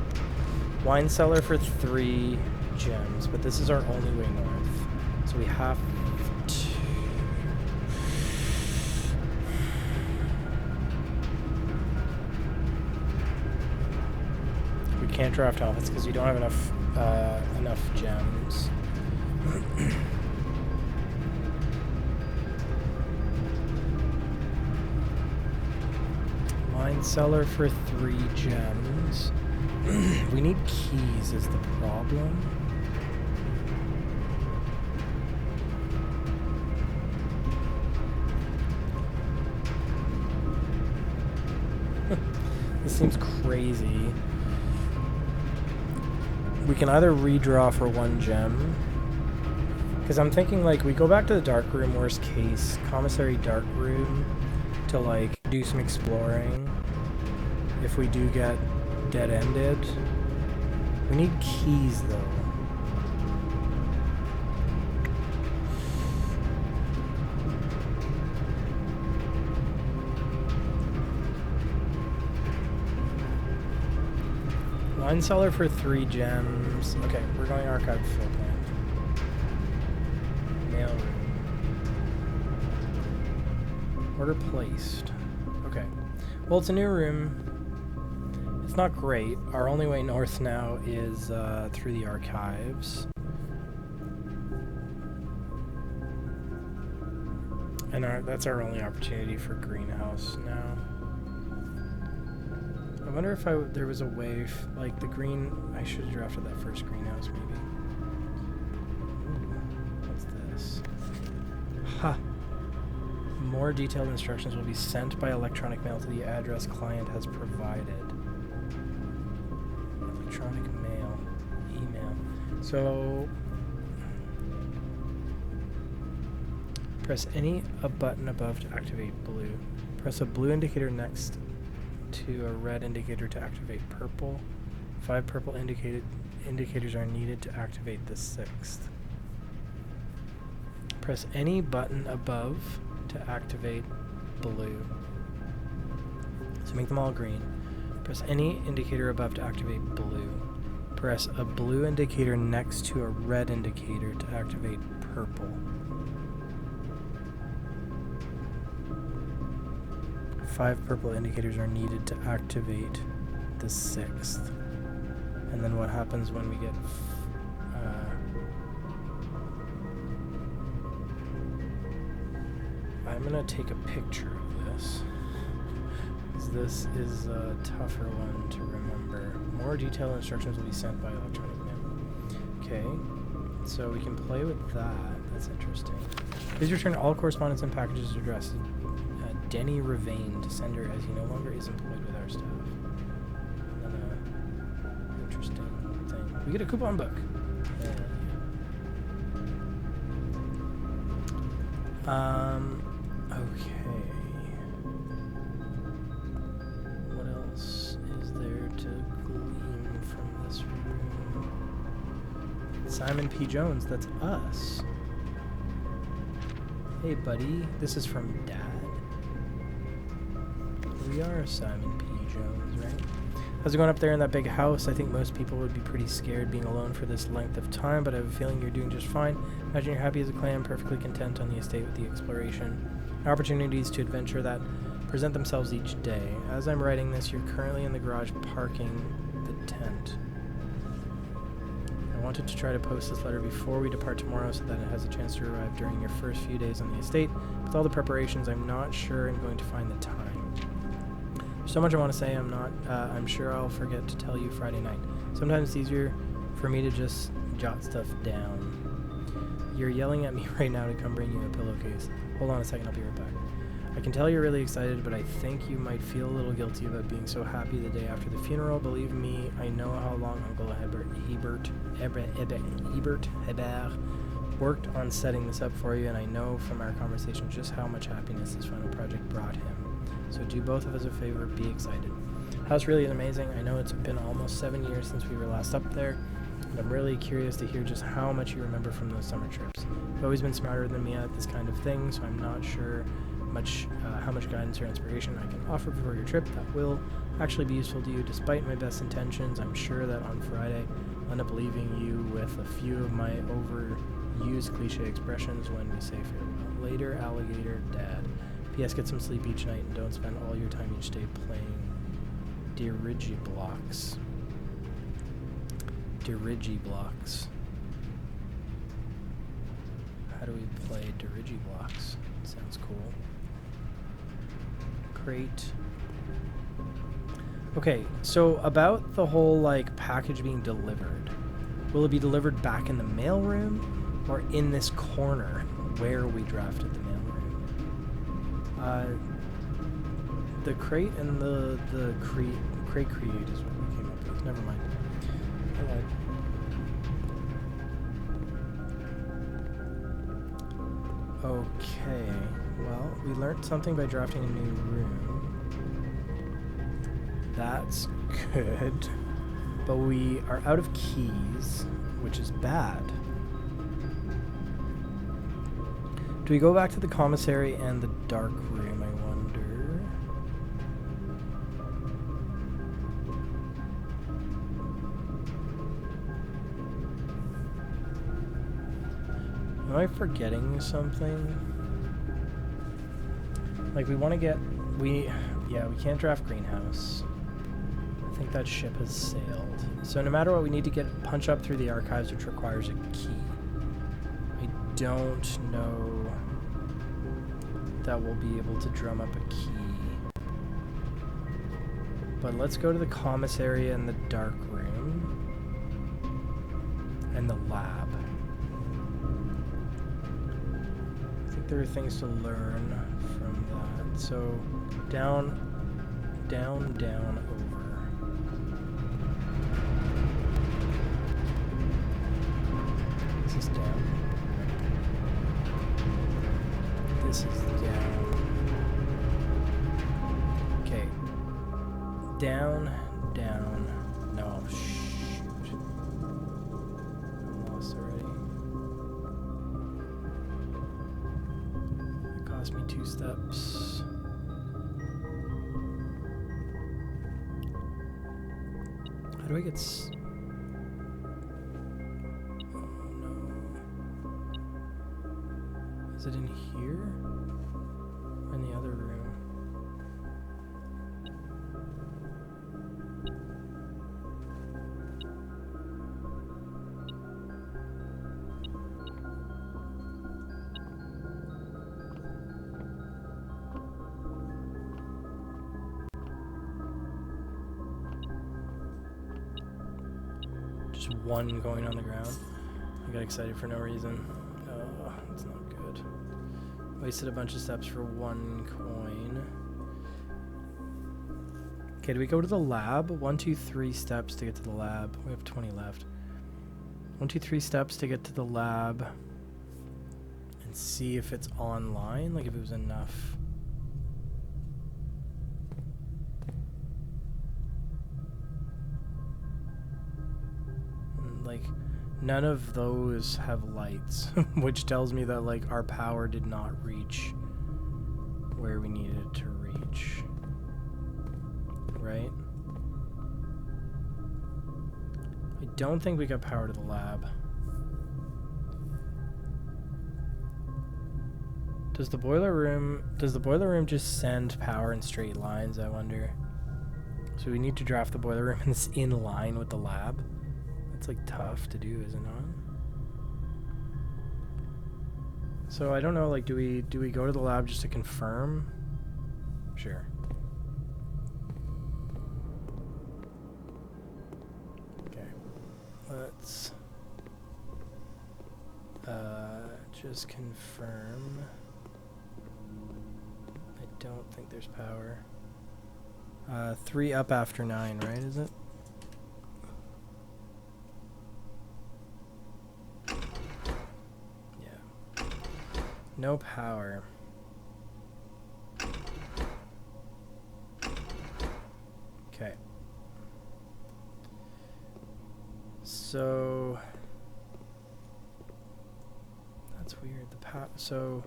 Wine cellar for 3 gems, but this is our only way north. So we have to... We can't draft off. It's because we don't have enough gems. Wine cellar for 3 gems. We need keys is the problem. This seems crazy. We can either redraw for 1 gem. Because I'm thinking, like, we go back to the dark room, worst case. Commissary dark room to, like, do some exploring. If we do get dead-ended. We need keys, though. Wine cellar for 3 gems. Okay, we're going archive floor plan. Mail room. Order placed. Okay. Well, it's a new room. It's not great. Our only way north now is through the archives. And that's our only opportunity for greenhouse now. I wonder if there was a way, like the green... I should have drafted that first greenhouse, maybe. Ooh, what's this? Ha! More detailed instructions will be sent by electronic mail to the address client has provided. Electronic mail. Email. So... press any button above to activate blue. Press a blue indicator next to a red indicator to activate purple. 5 purple indicators are needed to activate the 6th. Press any button above to activate blue. So make them all green. Press any indicator above to activate blue. Press a blue indicator next to a red indicator to activate purple. 5 purple indicators are needed to activate the 6th. And then what happens when we get... I'm going to take a picture of this. This is a tougher one to remember. More detailed instructions will be sent by electronic mail. Okay, so we can play with that. That's interesting. Please return all correspondence and packages addressed Denny Ravane to sender as he no longer is employed with our staff. And then interesting thing. We get a coupon book. Okay. What else is there to glean from this room? Simon P. Jones, that's us. Hey, buddy. This is from Dad. We are Simon P. Jones, right? How's it going up there in that big house? I think most people would be pretty scared being alone for this length of time, but I have a feeling you're doing just fine. Imagine you're happy as a clam, perfectly content on the estate with the exploration and opportunities to adventure that present themselves each day. As I'm writing this, you're currently in the garage parking the tent. I wanted to try to post this letter before we depart tomorrow so that it has a chance to arrive during your first few days on the estate. With all the preparations, I'm not sure I'm going to find the time. So much I want to say, I'm sure I'll forget to tell you Friday night. Sometimes it's easier for me to just jot stuff down. You're yelling at me right now to come bring you a pillowcase. Hold on a second, I'll be right back. I can tell you're really excited, but I think you might feel a little guilty about being so happy the day after the funeral. Believe me, I know how long Uncle Hebert worked on setting this up for you, and I know from our conversation just how much happiness this final project brought him. So do both of us a favor, be excited. House really is amazing. I know it's been almost 7 years since we were last up there, and I'm really curious to hear just how much you remember from those summer trips. You've always been smarter than me at this kind of thing, so I'm not sure how much guidance or inspiration I can offer for your trip that will actually be useful to you. Despite my best intentions, I'm sure that on Friday I'll end up leaving you with a few of my overused cliche expressions when we say farewell. Later, alligator, Dad. P.S. Get some sleep each night and don't spend all your time each day playing dirigiblocks. Dirigiblocks. How do we play dirigiblocks? Sounds cool. Great. Okay, so about the whole package being delivered. Will it be delivered back in the mailroom or in this corner where we drafted the mailroom? The crate and the crate create is what we came up with. Never mind. Okay. Well, we learned something by drafting a new room. That's good. But we are out of keys, which is bad. Do we go back to the commissary and the dark room, I wonder? Am I forgetting something? We want to get... we can't draft greenhouse. I think that ship has sailed. So no matter what, we need to punch up through the archives, which requires a key. I don't know that we'll be able to drum up a key. But let's go to the commissary and the dark room. And the lab. I think there are things to learn from that. So, down, over. This is down. This is down. Okay. Down. No, shoot. I'm lost already. It cost me 2 steps. How do I get oh no. Is it in here? Or in the other room? just one coin on the ground. I got excited for no reason. Oh, that's not good. Wasted a bunch of steps for one coin. Okay, do we go to the lab? 1, 2, 3 steps to get to the lab. We have 20 left. 1, 2, 3 steps to get to the lab. And see if it's online, like if it was enough. Like, none of those have lights, which tells me that, like, our power did not reach where we needed to reach. Right? I don't think we got power to the lab. Does the boiler room just send power in straight lines, I wonder? So we need to draft the boiler room in line with the lab. That's like tough to do, is it not? So I don't know, like do we go to the lab just to confirm? Sure. Okay. Let's just confirm. I don't think there's power. 3 up after 9, right, is it? Yeah. No power. Okay. So that's weird. So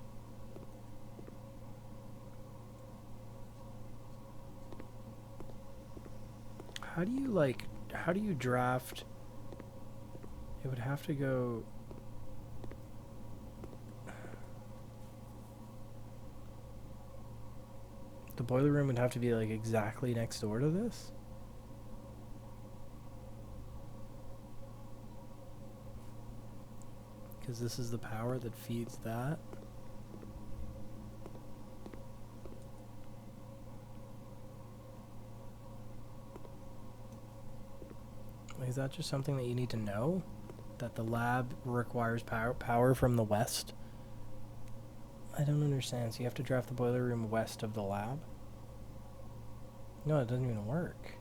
how do you draft? It would have to go. The boiler room would have to be like exactly next door to this. Because this is the power that feeds that. Is that just something that you need to know? That the lab requires power from the west? I don't understand. So you have to draft the boiler room west of the lab? No, it doesn't even work.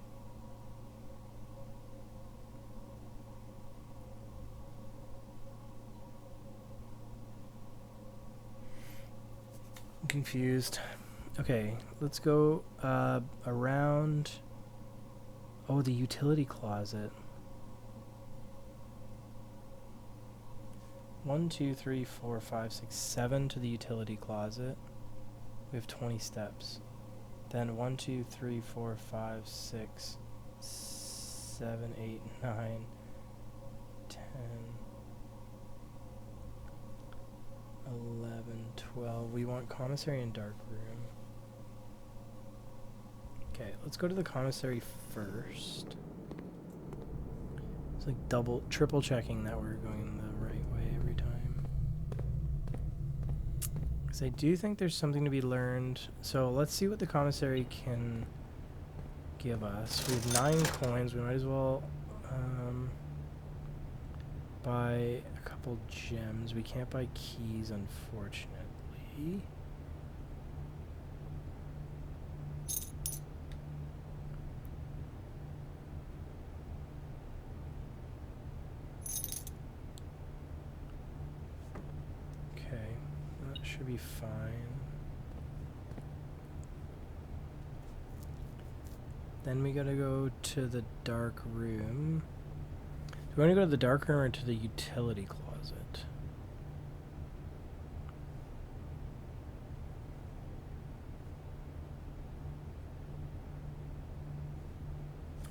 I'm confused. Okay, let's go around. Oh, the utility closet. 1, 2, 3, 4, 5, 6, 7 to the utility closet. We have 20 steps. Then 1, 2, 3, 4, 5, 6, 7, 8, 9, 10, 11, 12. We want commissary and dark room. Okay, let's go to the commissary first. It's like triple checking that we're going the right way every time. Because I do think there's something to be learned. So let's see what the commissary can give us. We have 9 coins. We might as well buy a couple gems. We can't buy keys, unfortunately. Should be fine. Then we gotta go to the dark room. Do we want to go to the dark room or to the utility closet?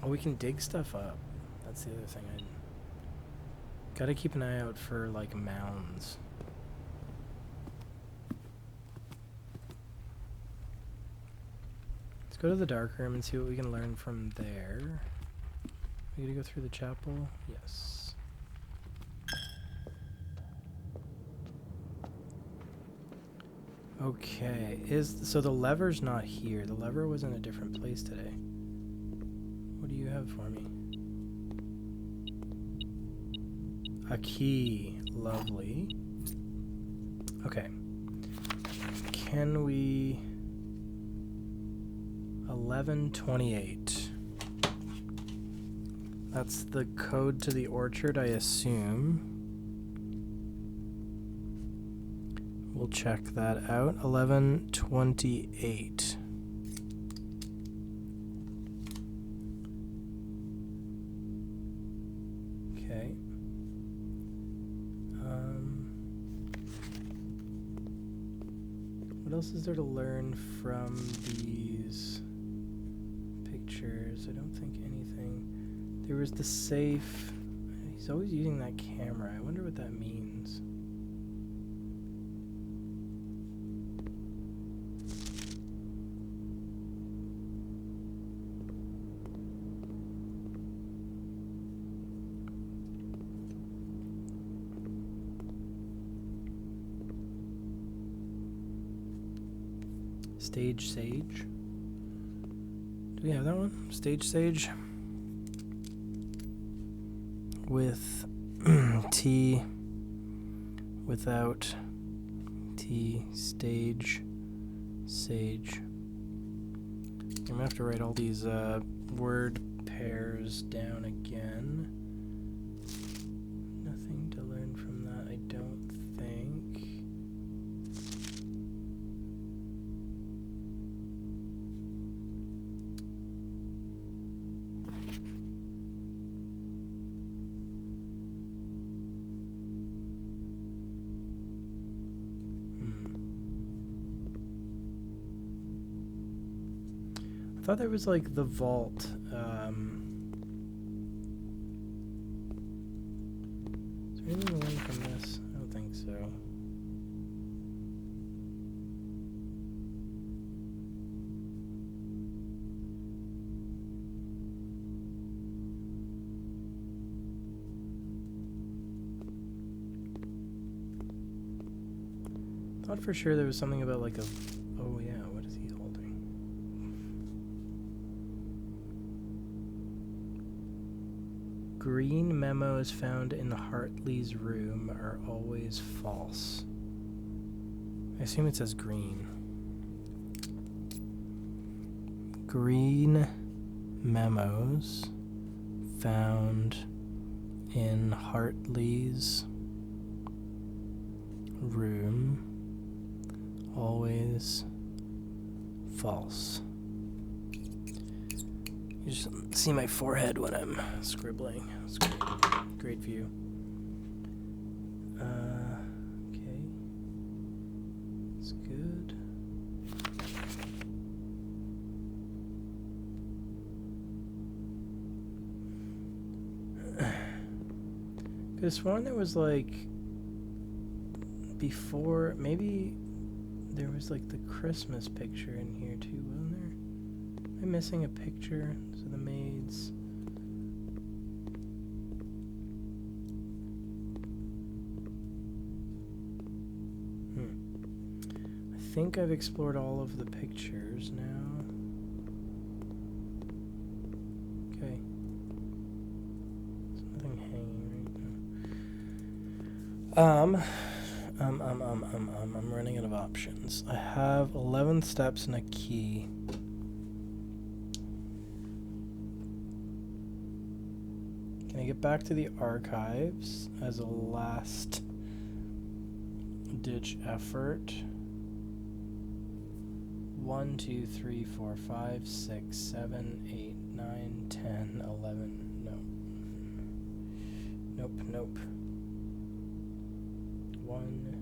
Oh, we can dig stuff up. That's the other thing. I gotta keep an eye out for like mounds. Go to the dark room and see what we can learn from there. We gotta go through the chapel? Yes. Okay, so the lever's not here. The lever was in a different place today. What do you have for me? A key. Lovely. Okay. Can we... 1128. That's the code to the orchard, I assume. We'll check that out. 1128. Okay. What else is there to learn from these pictures? I don't think anything. There was the safe. He's always using that camera. I wonder what that means. Stage Sage. Do we have that one? Stage Sage. With T without T, stage, sage. I'm gonna have to write all these word pairs down again. Nothing to learn from that, I don't think. I thought there was like the vault. Is there anything to learn from this? I don't think so. Thought for sure there was something about like a... Oh yeah, what is he holding? Green memos found in Hartley's room are always false. I assume it says green. Green memos found in Hartley's room always false. You just see my forehead when I'm scribbling. It's great. Great view. Okay. It's good. Could have sworn there was like before, maybe there was like the Christmas picture in here too, wasn't there? Am I missing a picture? So the maids. I think I've explored all of the pictures now. Okay. There's nothing hanging right now. I'm running out of options. I have 11 steps and a key. Can I get back to the archives as a last ditch effort? 1, 2, 3, 4, 5, 6, 7, 8, 9, 10, 11. No. Nope. 1.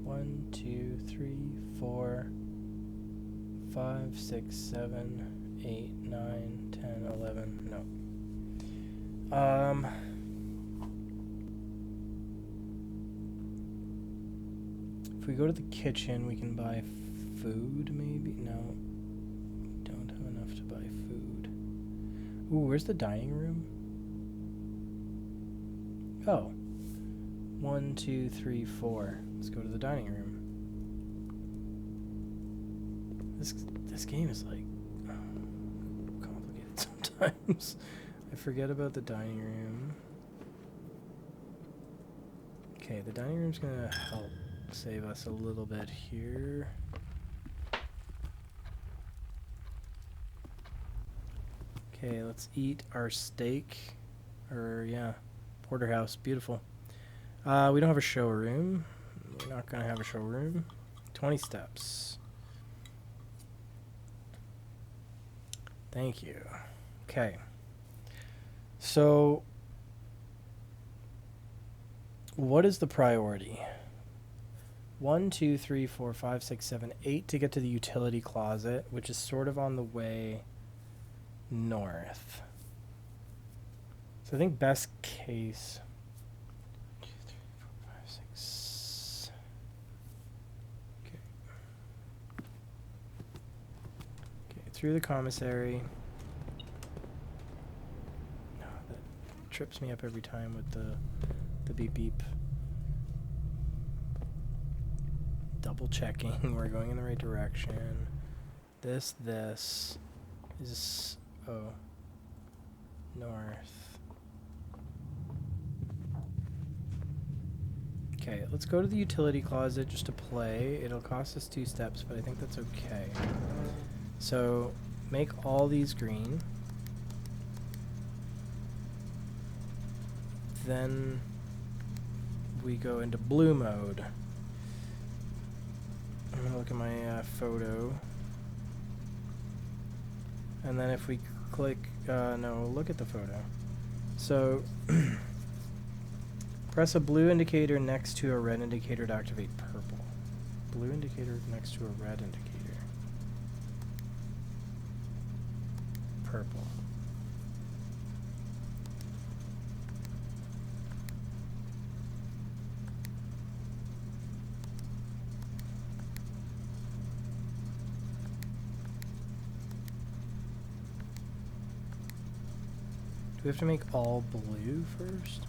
1, 2, 3, 4, 5, 6, 7, 8, 9, 10, 11. No. If we go to the kitchen, we can buy food, maybe? No. We don't have enough to buy food. Ooh, where's the dining room? Oh. 1, 2, 3, 4. Let's go to the dining room. This game is like complicated sometimes. I forget about the dining room. Okay, the dining room's gonna help save us a little bit here. Okay, let's eat our steak. Or, yeah, porterhouse. Beautiful. We don't have a showroom. We're not gonna have a showroom. 20 steps. Thank you. Okay. So, what is the priority? 1, 2, 3, 4, 5, 6, 7, 8 to get to the utility closet, which is sort of on the way north. So I think best case. 2, 3, 4, 5, 6. Okay. Okay, through the commissary. No, that trips me up every time with the beep beep. Double checking we're going in the right direction. This is north. Okay, let's go to the utility closet just to play. It'll cost us 2 steps, but I think that's okay. So make all these green. Then we go into blue mode. I'm gonna look at my photo. And then if we click, no, look at the photo. So press a blue indicator next to a red indicator to activate purple. Blue indicator next to a red indicator. Purple. Do we have to make all blue first?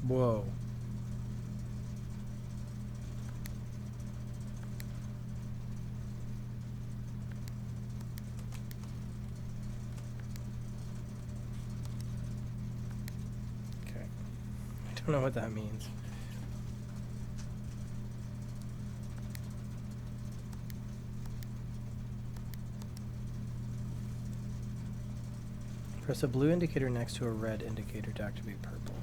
Whoa. Okay. I don't know what that means. Press a blue indicator next to a red indicator to activate purple.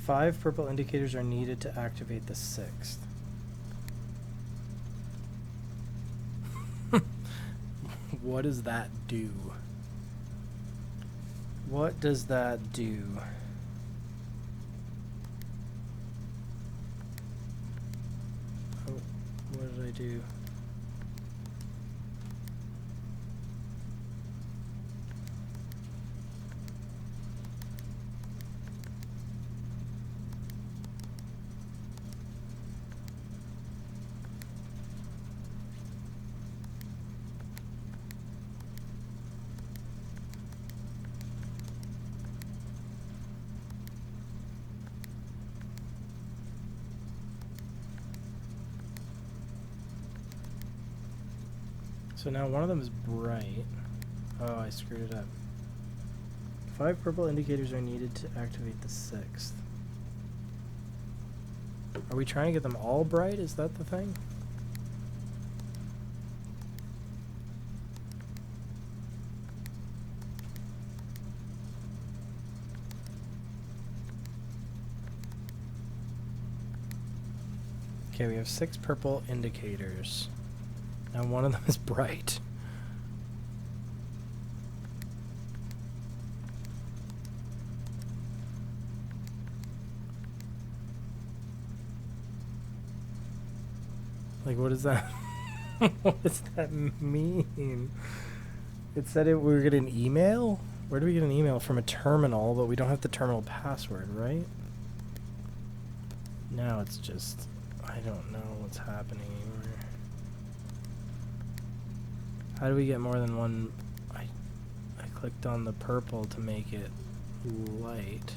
Five purple indicators are needed to activate the 6th. What does that do? What does that do? Oh, what did I do? So now one of them is bright. Oh, I screwed it up. 5 purple indicators are needed to activate the 6th. Are we trying to get them all bright? Is that the thing? Okay, we have 6 purple indicators. Now one of them is bright. Like, what is that? What does that mean? It said we were getting an email? Where do we get an email? From a terminal, but we don't have the terminal password, right? Now it's just... I don't know what's happening anymore. How do we get more than one... I clicked on the purple to make it light.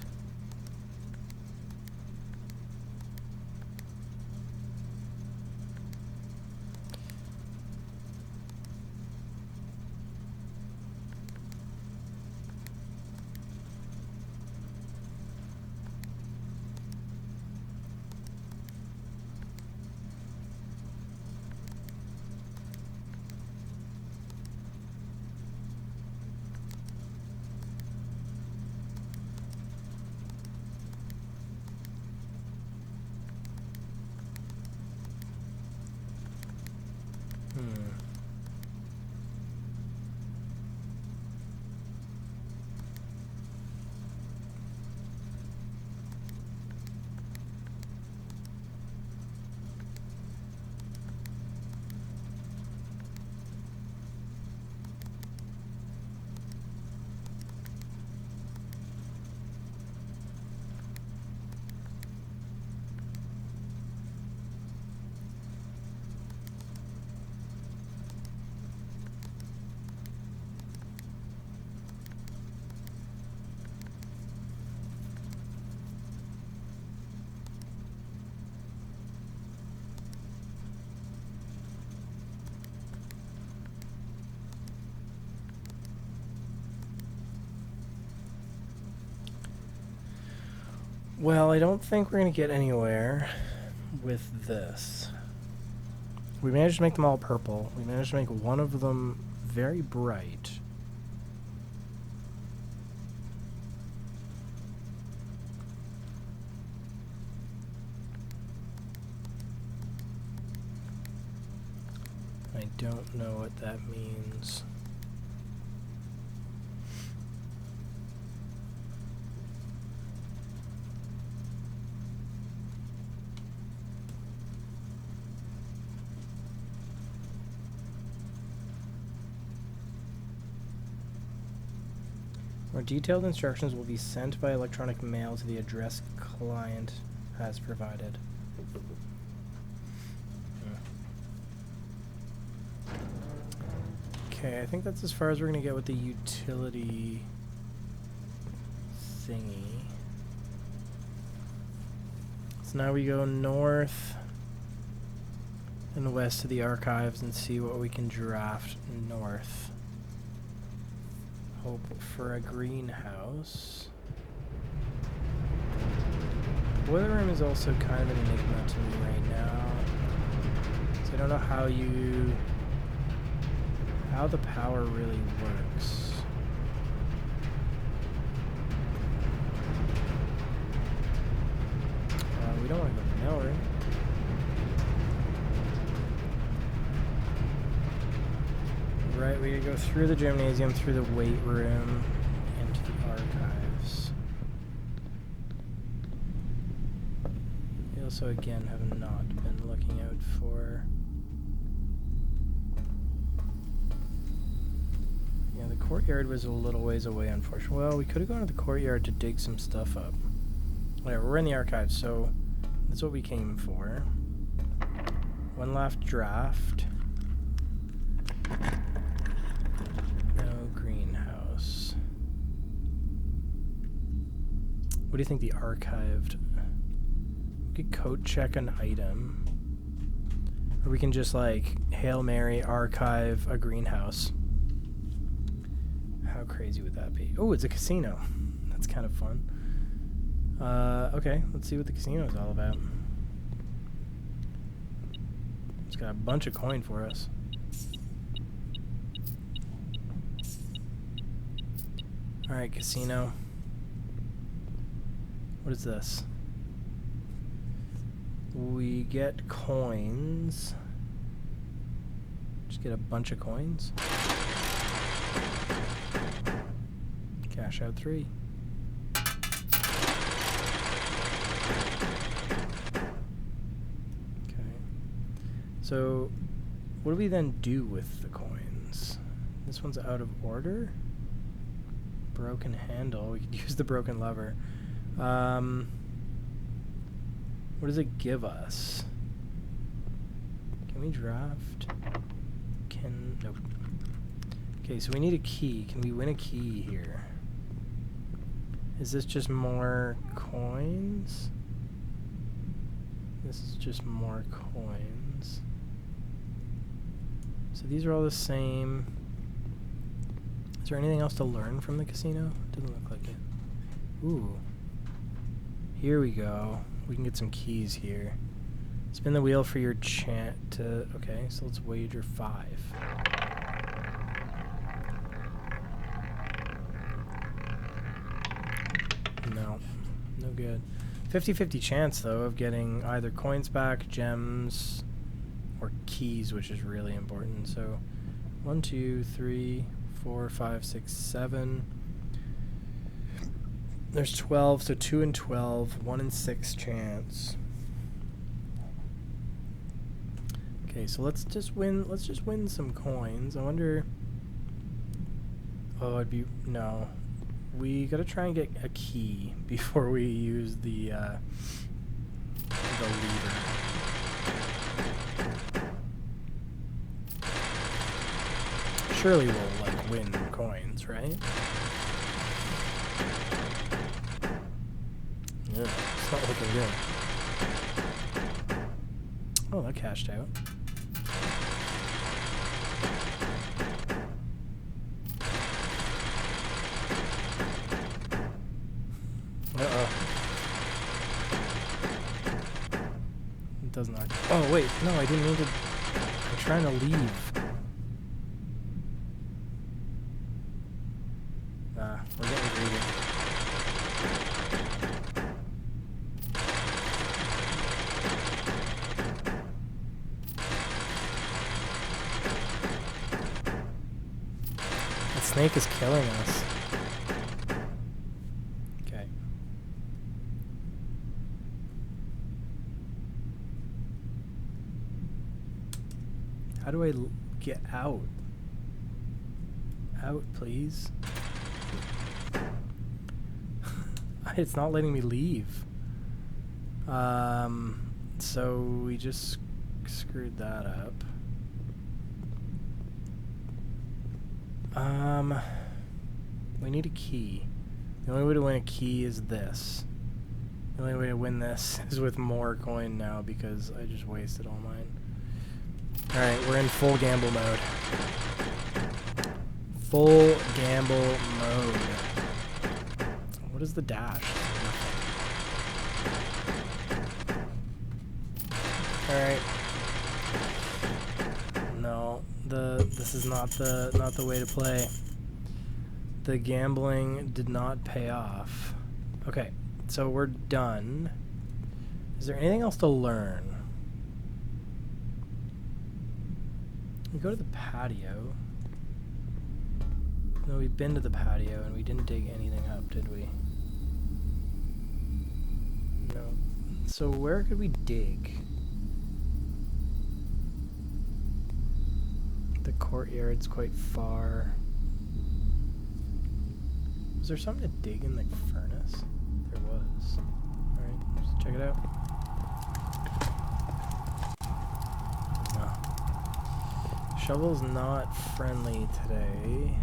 Well, I don't think we're going to get anywhere with this. We managed to make them all purple. We managed to make one of them very bright. I don't know what that means. More detailed instructions will be sent by electronic mail to the address client has provided. Okay, I think that's as far as we're going to get with the utility thingy. So now we go north and west to the archives and see what we can draft north. Hope for a greenhouse. Boiler room is also kind of an enigma to me right now. So I don't know how the power really works. We don't want to go to the mill, right? Right, we go through the gymnasium, through the weight room, into the archives. We also, again, have not been looking out for... Yeah, the courtyard was a little ways away, unfortunately. Well, we could have gone to the courtyard to dig some stuff up. Whatever, we're in the archives, so that's what we came for. One last draft. What do you think the archived... We could code check an item. Or we can just like, Hail Mary, archive a greenhouse. How crazy would that be? Oh, it's a casino. That's kind of fun. Okay, let's see what the casino is all about. It's got a bunch of coin for us. Alright, casino. What is this? We get coins. Just get a bunch of coins. Cash out 3. Okay. So, what do we then do with the coins? This one's out of order. Broken handle. We could use the broken lever. What does it give us? Can we draft? Nope. Okay, so we need a key. Can we win a key here? Is this just more coins? This is just more coins. So these are all the same. Is there anything else to learn from the casino? Doesn't look like it. Ooh. Here we go. We can get some keys here. Spin the wheel for your chant to... Okay, so let's wager 5. No. No good. 50-50 chance, though, of getting either coins back, gems, or keys, which is really important. So 1, 2, 3, 4, 5, 6, 7. There's 12, so 2 and 12, 1 in 6 chance. Okay, so let's just win some coins. I wonder... Oh, it'd be... No. We gotta try and get a key before we use the lever. Surely we'll, like, win coins, right? Yeah, it's not looking good. Oh, that cashed out. Uh-oh. It does not... Oh, wait. No, I didn't mean to... I'm trying to leave. We're getting greedy. That snake is killing us. Okay. How do I get out? Out, please. It's not letting me leave. So we just screwed that up. We need a key. The only way to win a key is this. The only way to win this is with more coin now because I just wasted all mine. Alright, we're in full gamble mode. Full gamble mode. What is the dash? Alright. No, this is not the way to play. The gambling did not pay off. Okay, so we're done. Is there anything else to learn? We go to the patio. No, we've been to the patio and we didn't dig anything up, did we? No. So where could we dig? The courtyard's quite far. Was there something to dig in the furnace? There was. Alright, let's check it out. No. Shovel's not friendly today.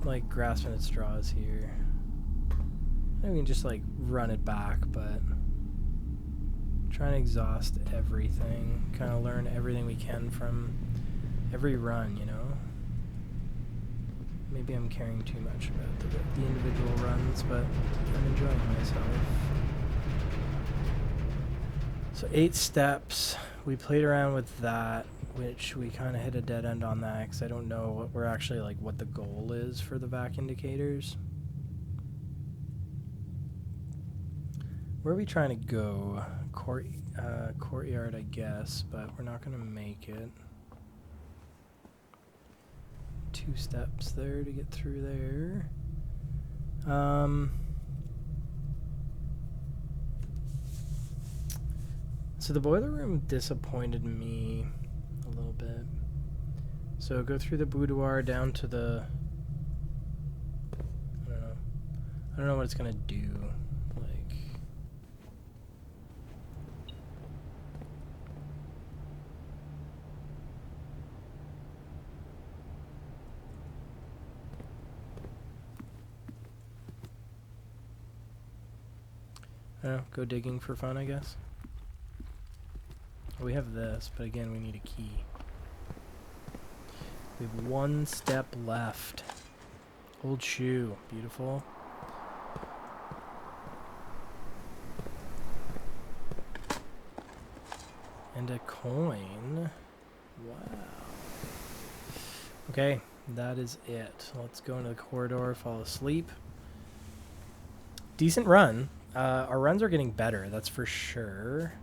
Like grasping at straws here. I can just like run it back, but trying to exhaust everything. Kind of learn everything we can from every run, you know? Maybe I'm caring too much about the individual runs, but I'm enjoying myself. So 8 steps. We played around with that, which we kind of hit a dead end on that because I don't know what we're actually like what the goal is for the vac indicators. Where are we trying to go? Courtyard, I guess, but we're not going to make it. 2 steps there to get through there. So the boiler room disappointed me a little bit. So go through the boudoir down to the... I don't know. I don't know what it's gonna do. Like... I don't know, go digging for fun, I guess. We have this, but again, we need a key. We have one step left. Old shoe. Beautiful. And a coin. Wow. Okay, that is it. Let's go into the corridor, fall asleep. Decent run. Our runs are getting better, that's for sure.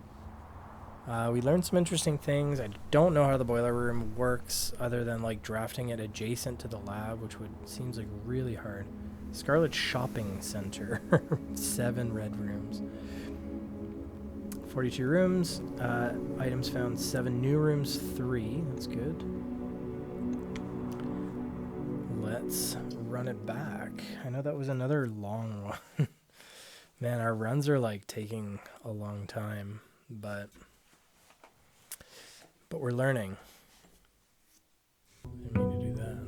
We learned some interesting things. I don't know how the boiler room works other than like drafting it adjacent to the lab, which seems like really hard. Scarlet Shopping Center. 7 red rooms. 42 rooms. Items found 7 new rooms, 3. That's good. Let's run it back. I know that was another long one. Man, our runs are like taking a long time, but we're learning. I mean to do that.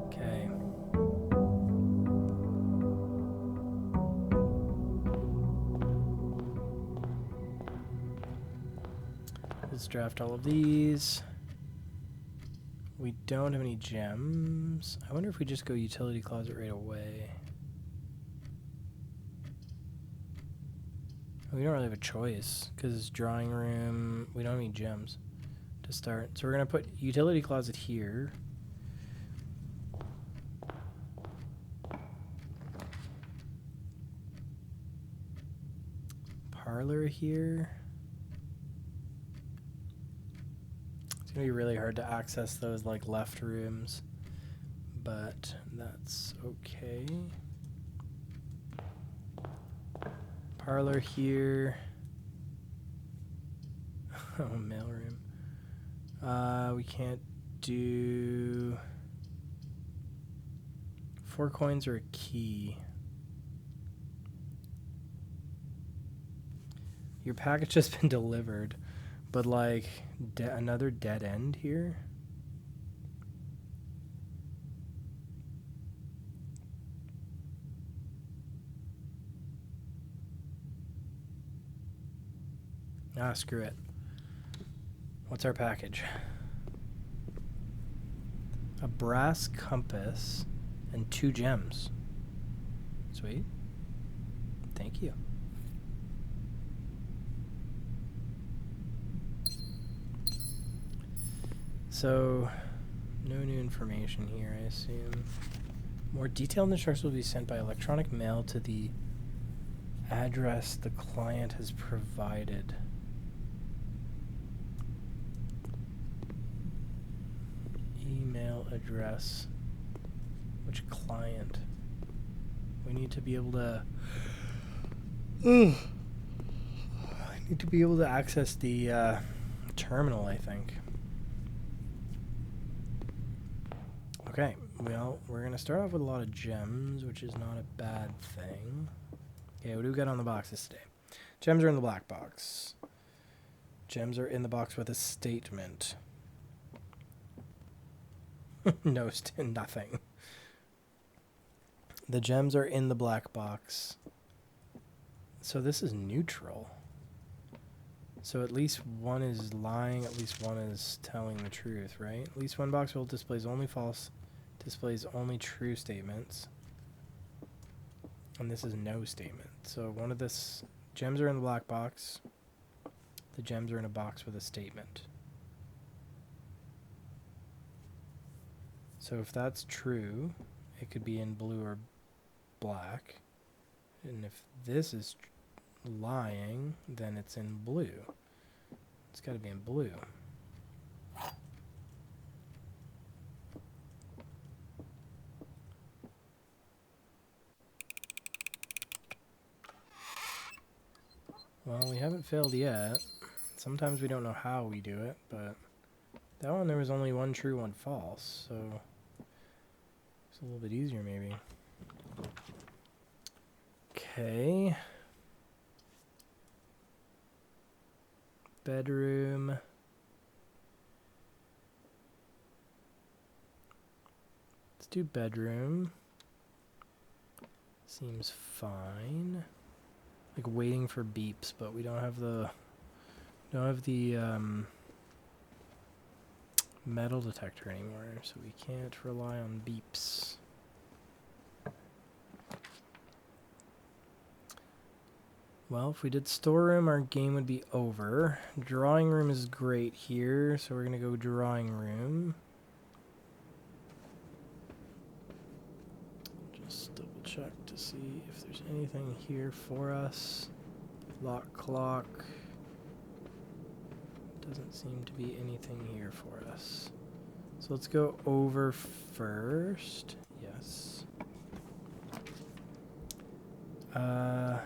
Okay. Let's draft all of these. We don't have any gems. I wonder if we just go utility closet right away. We don't really have a choice because drawing room, we don't have any gems to start. So we're going to put utility closet here. Parlor here. It's going to be really hard to access those like left rooms, but that's okay. Parlor here. Oh, mailroom. We can't do 4 coins or a key. Your package has been delivered, but like another dead end here. Ah, screw it. What's our package? A brass compass and 2 gems. Sweet. Thank you. So, no new information here, I assume. More detailed instructions will be sent by electronic mail to the address the client has provided. Email address. Which client? We need to be able to... I need to be able to access the terminal, I think. Okay, well, we're going to start off with a lot of gems, which is not a bad thing. Okay, what do we got on the boxes today? Gems are in the black box. Gems are in the box with a statement. No, nothing. The gems are in the black box. So this is neutral. So at least one is lying, at least one is telling the truth, right? At least one box will displays only false, displays only true statements. And this is no statement. So one of this, gems are in the black box. The gems are in a box with a statement. So if that's true, it could be in blue or black. And if this is lying, then it's in blue. It's got to be in blue. Well, we haven't failed yet. Sometimes we don't know how we do it, but that one there was only one true, one false, so it's a little bit easier maybe. Okay. Bedroom. Let's do bedroom. Seems fine. Like waiting for beeps, but we don't have the metal detector anymore, so we can't rely on beeps. Well, if we did storeroom, our game would be over. Drawing room is great here, so we're gonna go drawing room. Just double check to see if there's anything here for us. Lock clock. Doesn't seem to be anything here for us. So let's go over first. Yes. None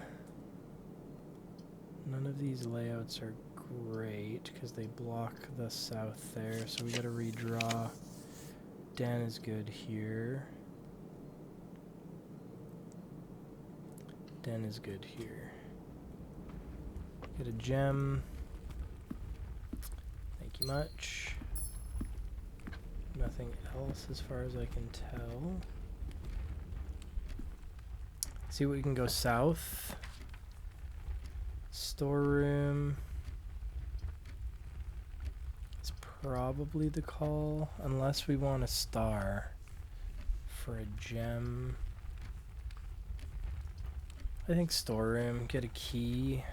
of these layouts are great because they block the south there, so we gotta redraw. Dan is good here. Dan is good here. Get a gem. Thank you much. Nothing else as far as I can tell. See what we can go south. Storeroom. It's probably the call, unless we want a star for a gem. I think storeroom, get a key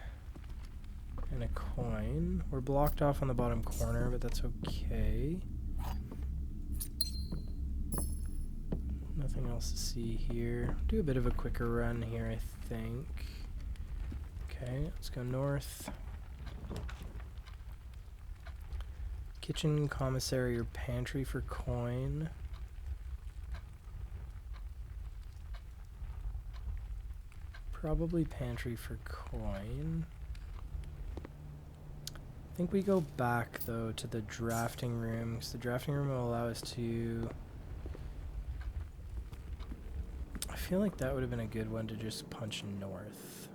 and a coin. We're blocked off on the bottom corner, but that's okay. Nothing else to see here. Do a bit of a quicker run here, I think. Okay, let's go north. Kitchen, commissary, or pantry for coin. Probably pantry for coin. I think we go back, though, to the drafting room, because the drafting room will allow us to... I feel like that would have been a good one to just punch north.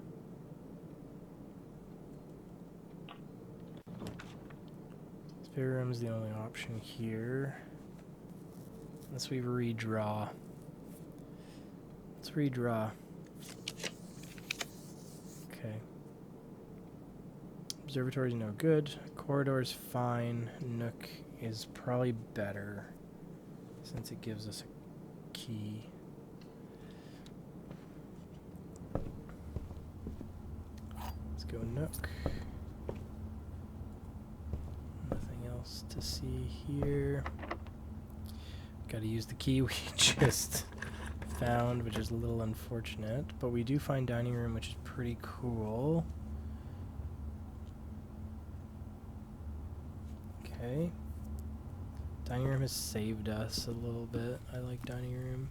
Spare room is the only option here. Unless we redraw. Let's redraw. Okay. Observatory is no good. Corridor's fine. Nook is probably better since it gives us a key. Let's go Nook. Nothing else to see here. Gotta use the key we just found, which is a little unfortunate, but we do find dining room, which is pretty cool. Okay. Dining room has saved us a little bit. I like dining room.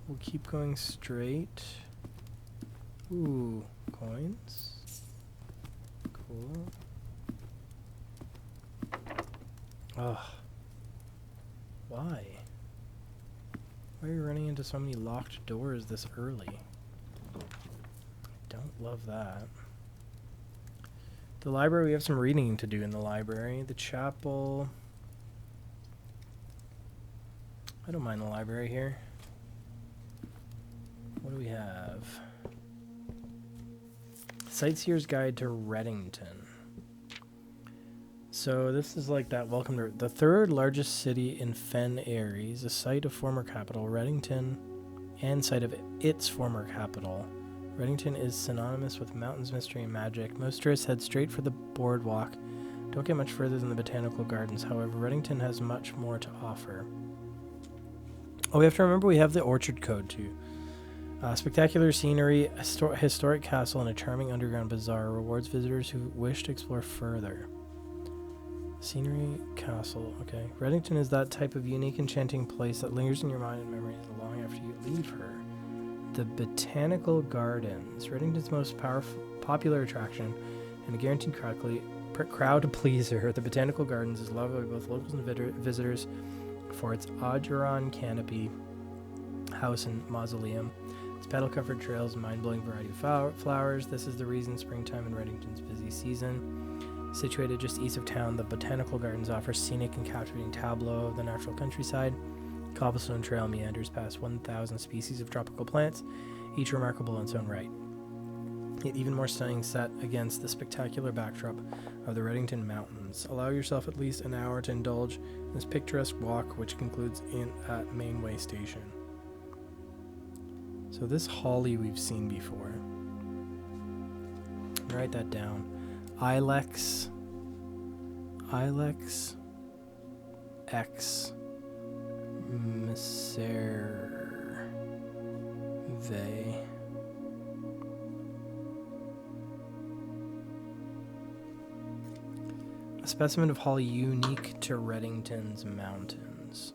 We'll keep going straight. Ooh, coins. Cool. Ugh. Why? Why are you running into so many locked doors this early? Don't love that. The library, we have some reading to do in the library. The chapel. I don't mind the library here. What do we have? Sightseer's Guide to Reddington. So this is like that welcome to the third largest city in Fen Aries, a site of former capital Reddington and site of its former capital. Reddington is synonymous with mountains, mystery, and magic. Most tourists head straight for the boardwalk. Don't get much further than the botanical gardens. However, Reddington has much more to offer. Oh, we have to remember we have the orchard code too. Spectacular scenery, a historic castle, and a charming underground bazaar rewards visitors who wish to explore further. Scenery, castle, okay. Reddington is that type of unique, enchanting place that lingers in your mind and memory long after you leave her. The Botanical Gardens, Reddington's most popular attraction, and a guaranteed crowd pleaser, the Botanical Gardens is loved by both locals and visitors for its Audubon canopy, house, and mausoleum. Its petal-covered trails, mind-blowing variety of flowers. This is the reason springtime in Redington's busy season. Situated just east of town, the Botanical Gardens offer scenic and captivating tableau of the natural countryside. Cobblestone trail meanders past 1,000 species of tropical plants, each remarkable in its own right. Yet even more stunning set against the spectacular backdrop of the Redington Mountains. Allow yourself at least an hour to indulge in this picturesque walk, which concludes at Mainway Station. So this holly we've seen before. Write that down. Ilex X Misserve. A specimen of holly unique to Redington's mountains.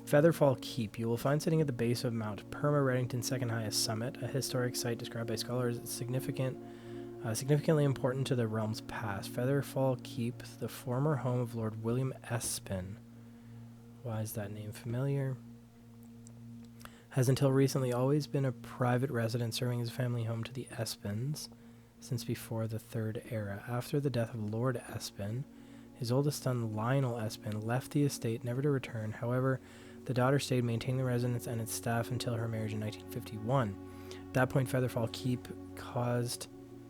Featherfall Keep. You will find sitting at the base of Mount Perma, Redington's second highest summit, a historic site described by scholars as significantly important to the realm's past. Featherfall Keep, the former home of Lord William Espin. Why is that name familiar? Has until recently always been a private residence, serving as a family home to the Espins since before the Third Era. After the death of Lord Espin, his oldest son Lionel Espin left the estate, never to return. However, the daughter stayed, maintaining the residence and its staff until her marriage in 1951. At that point, Featherfall Keep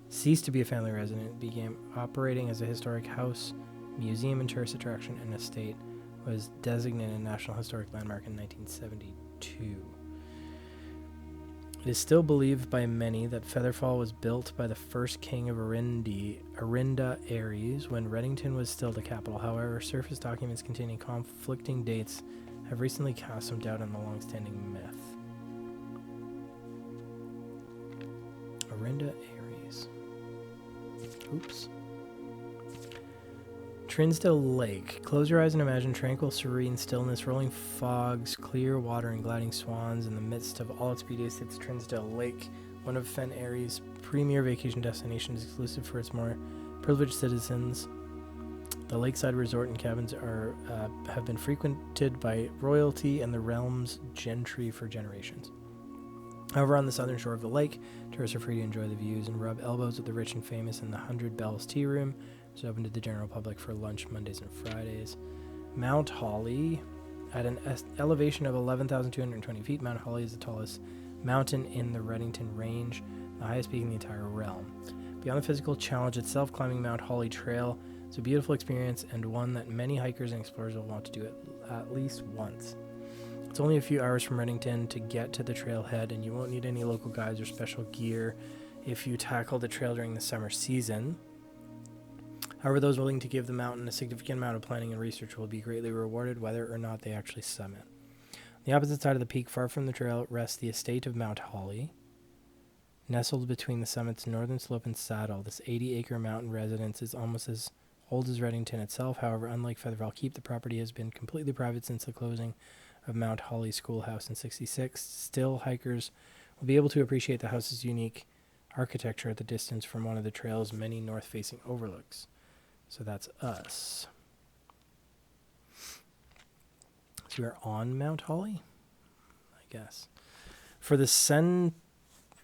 ceased to be a family residence. It began operating as a historic house, museum, and tourist attraction, and estate was designated a National Historic Landmark in 1972. It is still believed by many that Featherfall was built by the first king of Arinda Aries, when Redington was still the capital. However, surface documents containing conflicting dates have recently cast some doubt on the long-standing myth. Arinda Aries. Oops. Trinsdale Lake. Close your eyes and imagine tranquil, serene stillness, rolling fogs, clear water, and gliding swans. In the midst of all its beauty sits Trinsdale Lake, one of Fen Airy's premier vacation destinations, exclusive for its more privileged citizens. The lakeside resort and cabins have been frequented by royalty and the realm's gentry for generations. However, on the southern shore of the lake, tourists are free to enjoy the views and rub elbows with the rich and famous in the 100 Bells Tea Room, which is open to the general public for lunch Mondays and Fridays. Mount Holly. At an elevation of 11,220 feet, Mount Holly is the tallest mountain in the Redington Range, the highest peak in the entire realm. Beyond the physical challenge itself, climbing Mount Holly Trail is a beautiful experience and one that many hikers and explorers will want to do at least once. It's only a few hours from Redington to get to the trailhead, and you won't need any local guides or special gear if you tackle the trail during the summer season. However, those willing to give the mountain a significant amount of planning and research will be greatly rewarded, whether or not they actually summit. On the opposite side of the peak, far from the trail, rests the estate of Mount Holly. Nestled between the summit's northern slope and saddle, this 80-acre mountain residence is almost as old as Redington itself. However, unlike Featherfall Keep, the property has been completely private since the closing of Mount Holly Schoolhouse in '66. Still, hikers will be able to appreciate the house's unique architecture at the distance from one of the trail's many north-facing overlooks. So that's us. So we're on Mount Holly, I guess. For the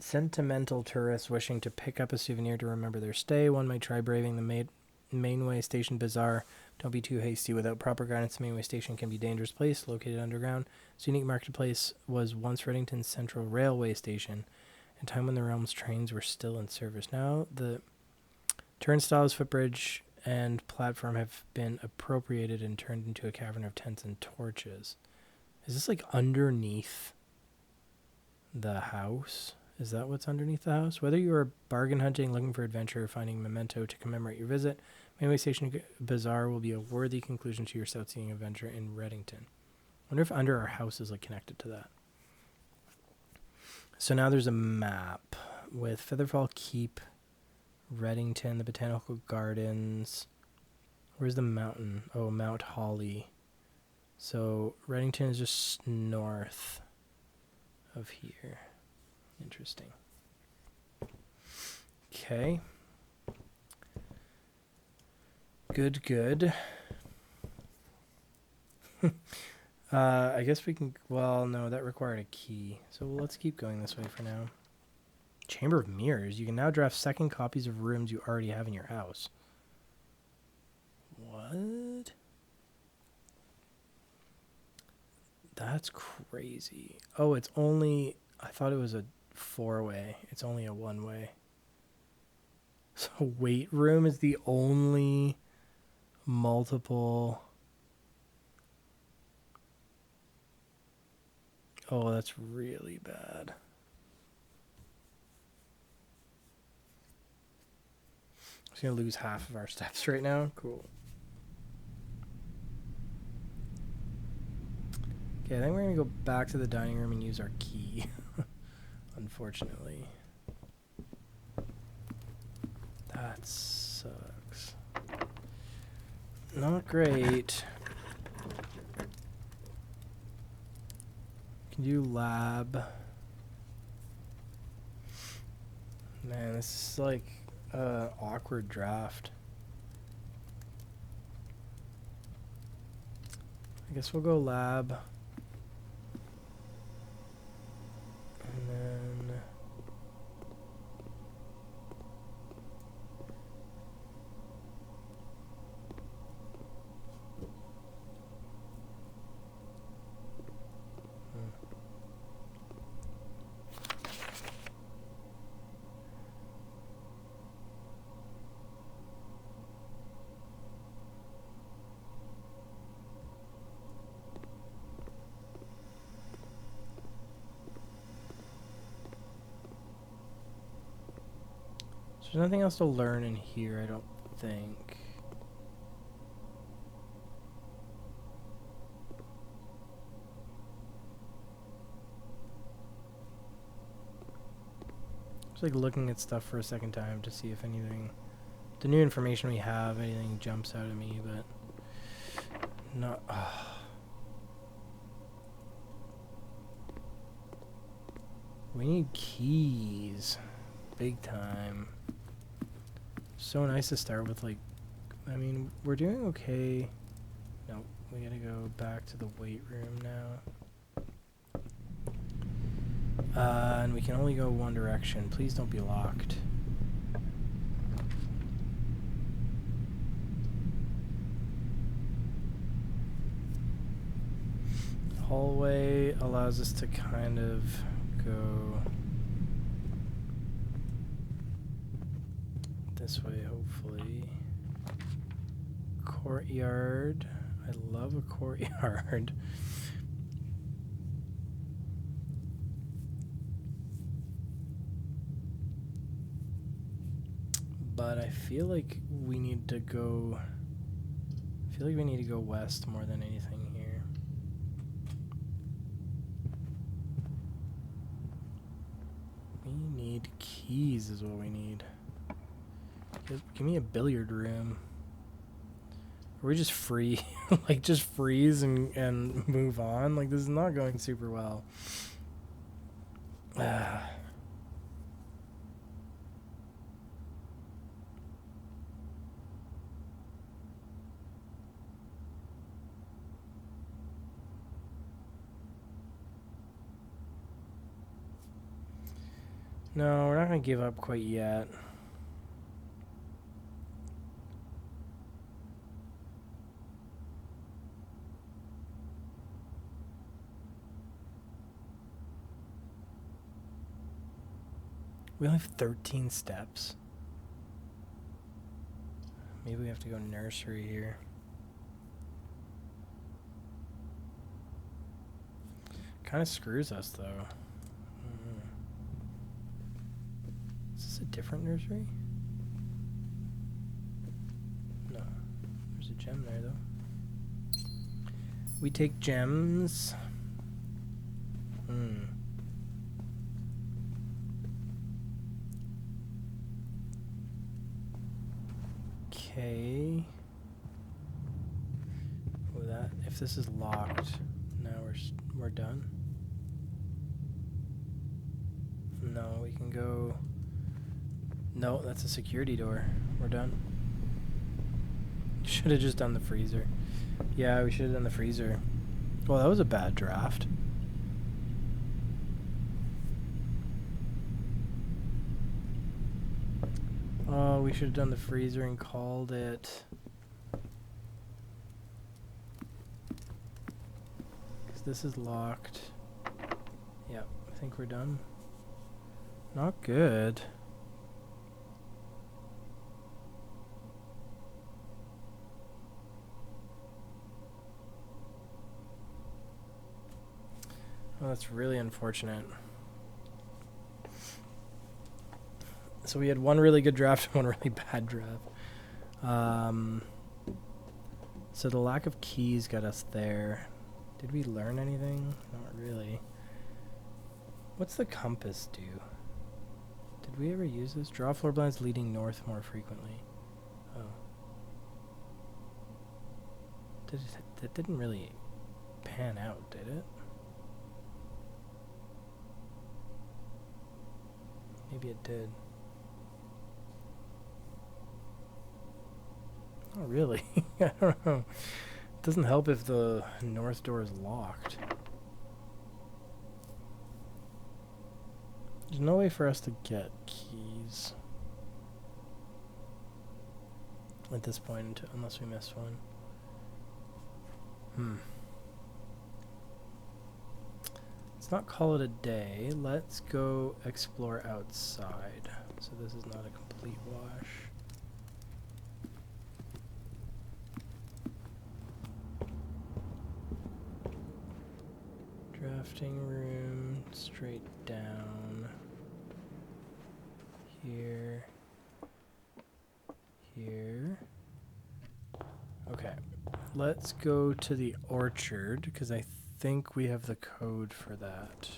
sentimental tourists wishing to pick up a souvenir to remember their stay, one might try braving the Mainway Station Bazaar. Don't be too hasty. Without proper guidance, the Mainway Station can be a dangerous place, located underground. This unique marketplace was once Redington's central railway station, a time when the realm's trains were still in service. Now, the turnstiles, footbridge, and platform have been appropriated and turned into a cavern of tents and torches. Is this like underneath the house? Is that what's underneath the house? Whether you are bargain hunting, looking for adventure, or finding a memento to commemorate your visit, Mainway Station Bazaar will be a worthy conclusion to your sightseeing adventure in Redington. I wonder if under our house is like connected to that. So now there's a map with Featherfall Keep, Redington, the Botanical Gardens. Where's the mountain? Oh, Mount Holly. So Redington is just north of here. Interesting. Okay. Good, good. I guess we can... Well, no, that required a key. So let's keep going this way for now. Chamber of Mirrors. You can now draft second copies of rooms you already have in your house. What? That's crazy. Oh, it's only... I thought it was a 4-way. It's only a 1-way. So weight room is the only multiple... Oh, that's really bad. I'm just going to lose half of our steps right now. Cool. Okay, I think we're going to go back to the dining room and use our key. Unfortunately. That sucks. Not great. Can do lab. Man, this is like an awkward draft. I guess we'll go lab. And then... There's nothing else to learn in here, I don't think. Just like looking at stuff for a second time to see if anything, the new information we have, anything jumps out at me, but not. We need keys, big time. So nice to start with, like, I mean, we're doing okay. No, we gotta go back to the weight room now. And we can only go one direction. Please don't be locked. Hallway allows us to kind of go this way, hopefully. Courtyard. I love a courtyard. But I feel like we need to go... I feel like we need to go west more than anything here. We need keys is what we need. Give me a billiard room. Or we just free, like just freeze and move on. Like this is not going super well. No, we're not gonna give up quite yet. We only have 13 steps. Maybe we have to go nursery here. Kind of screws us though. Is this a different nursery? No. There's a gem there though. We take gems. Okay. Well, that if this is locked, now we're done. No, we can go. No, that's a security door. We're done. Should have just done the freezer. Yeah, we should have done the freezer. Well, that was a bad draft. Oh, we should have done the freezer and called it. Because this is locked. Yep, I think we're done. Not good. Oh, that's really unfortunate. So we had one really good draft and one really bad draft. So the lack of keys got us there. Did we learn anything? Not really. What's the compass do? Did we ever use this? Draw floor blinds leading north more frequently. Oh. That didn't really pan out, did it? Maybe it did. Oh, really? I don't know. It doesn't help if the north door is locked. There's no way for us to get keys at this point, unless we missed one. Let's not call it a day. Let's go explore outside. So this is not a complete wash. Drafting room, straight down. Here. Here. Okay. Let's go to the orchard, because I think we have the code for that.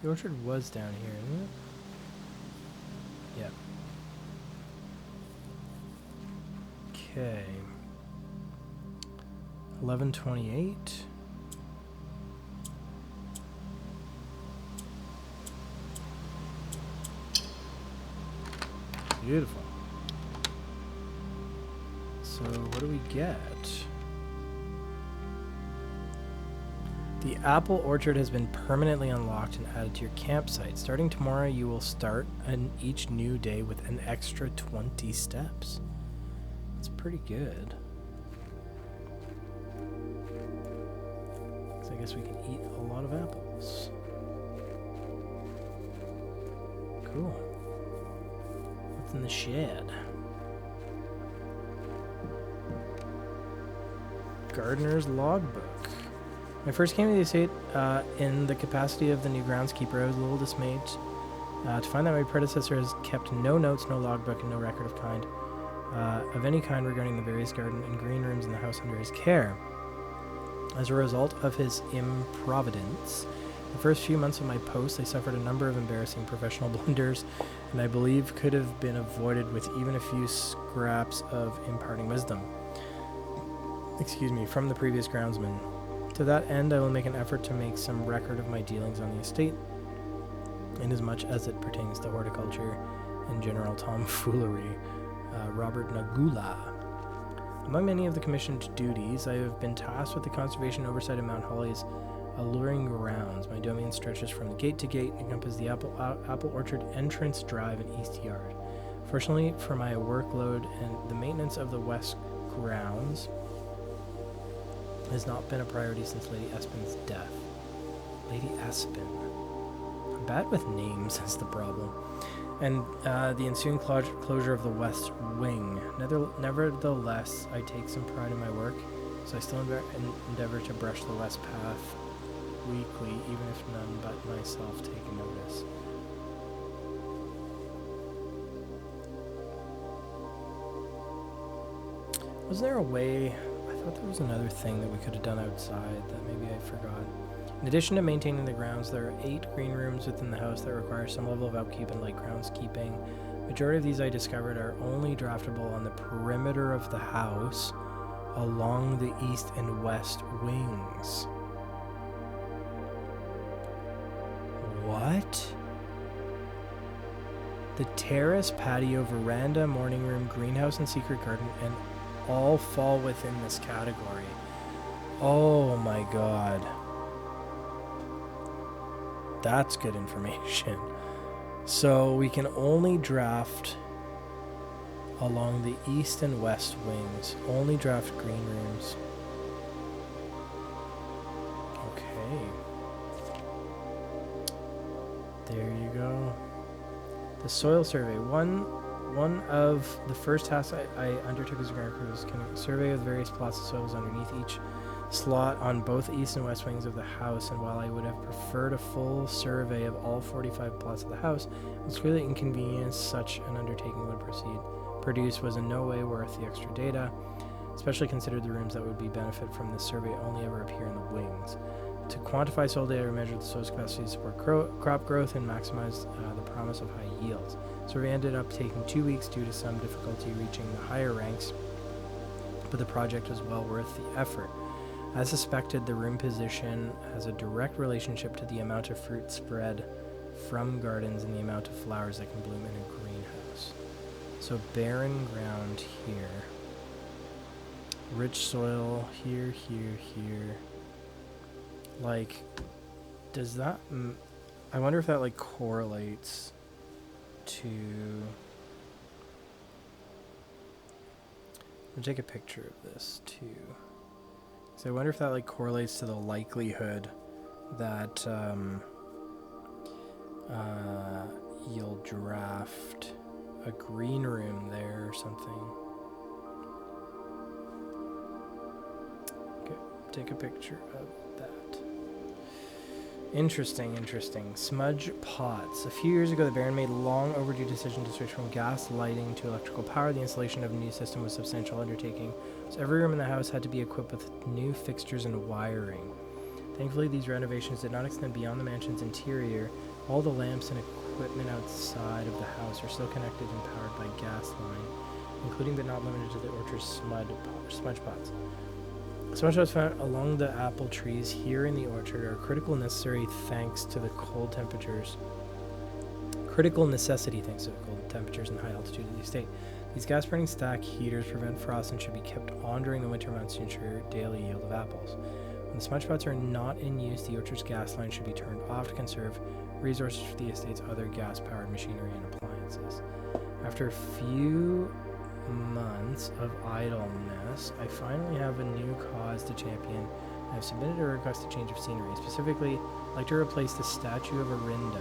The orchard was down here, isn't it? Yep. Okay. 1128. Beautiful. So what do we get? The apple orchard has been permanently unlocked and added to your campsite. Starting tomorrow, you will start each new day with an extra 20 steps. That's pretty good. So I guess we can eat a lot of apples. Cool. What's in the shed? Gardener's logbook. When I first came to the estate in the capacity of the new groundskeeper, I was a little dismayed to find that my predecessor has kept no notes, no logbook, and no record of any kind regarding the various garden and green rooms in the house under his care. As a result of his improvidence, the first few months of my post, I suffered a number of embarrassing professional blunders, and I believe could have been avoided with even a few scraps of imparting wisdom. Excuse me, from the previous groundsman. To that end, I will make an effort to make some record of my dealings on the estate, inasmuch as it pertains to horticulture and general tomfoolery. Robert Nagula. Among many of the commissioned duties, I have been tasked with the conservation oversight of Mount Holly's alluring grounds. My domain stretches from the gate to gate and encompasses the apple orchard entrance drive and east yard. Fortunately for my workload, and the maintenance of the west grounds has not been a priority since Lady Espen's death. Lady Espen. I'm bad with names is the problem. And the ensuing closure of the west wing. Nevertheless, I take some pride in my work, so I still endeavor to brush the west path weekly, even if none but myself take notice. Was there a way... I thought there was another thing that we could have done outside that maybe I forgot. In addition to maintaining the grounds, there are 8 green rooms within the house that require some level of upkeep and light groundskeeping. Majority of these I discovered are only draftable on the perimeter of the house along the east and west wings. What? The terrace, patio, veranda, morning room, greenhouse, and secret garden, and all fall within this category. Oh my god. That's good information. So we can only draft along the east and west wings. Only draft green rooms. Okay. There you go. The soil survey. One of the first tasks I undertook as a ground crew was a survey of the various plots of soils underneath each slot on both east and west wings of the house, and while I would have preferred a full survey of all 45 plots of the house, it was clear the inconvenience such an undertaking would produce was in no way worth the extra data, especially considered the rooms that would be benefit from this survey only ever appear in the wings. To quantify soil data, I measured the soil's capacity to support crop growth and maximize the promise of high yields. The survey ended up taking 2 weeks due to some difficulty reaching the higher ranks, but the project was well worth the effort. As suspected, the room position has a direct relationship to the amount of fruit spread from gardens and the amount of flowers that can bloom in a greenhouse. So barren ground here. Rich soil here, here, here. Like, does that... I wonder if that, like, correlates to... I'll take a picture of this, too. So I wonder if that like correlates to the likelihood that you'll draft a green room there or something. Okay, take a picture of that. Interesting. Smudge pots. A few years ago, the Baron made a long overdue decision to switch from gas lighting to electrical power. The installation of a new system was a substantial undertaking, so every room in the house had to be equipped with new fixtures and wiring. Thankfully, these renovations did not extend beyond the mansion's interior. All the lamps and equipment outside of the house are still connected and powered by gas line, including but not limited to the orchard's smudge pots. Smudge pots found along the apple trees here in the orchard are critical necessity thanks to the cold temperatures. And high altitude of the estate. These gas-burning stack heaters prevent frost and should be kept on during the winter months to ensure daily yield of apples. When the smudge pots are not in use, the orchard's gas line should be turned off to conserve resources for the estate's other gas-powered machinery and appliances. After a few months of idleness, I finally have a new cause to champion. I have submitted a request to change of scenery. Specifically, I'd like to replace the statue of Arinda,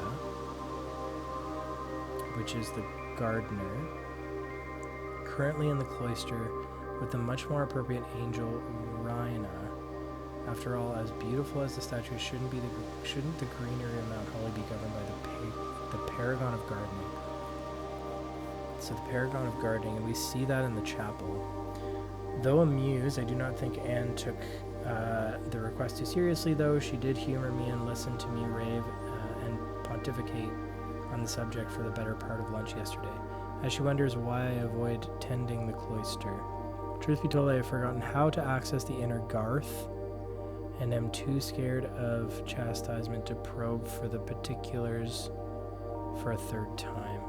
which is the gardener, currently in the cloister, with the much more appropriate angel Rhina. After all, as beautiful as the statue, shouldn't the greenery of Mount Holy be governed by the paragon of gardening? So the paragon of gardening, and we see that in the chapel. Though amused, I do not think Anne took the request too seriously, though. She did humor me and listen to me rave and pontificate on the subject for the better part of lunch yesterday, as she wonders why I avoid tending the cloister. Truth be told, I have forgotten how to access the inner garth, and am too scared of chastisement to probe for the particulars for a third time.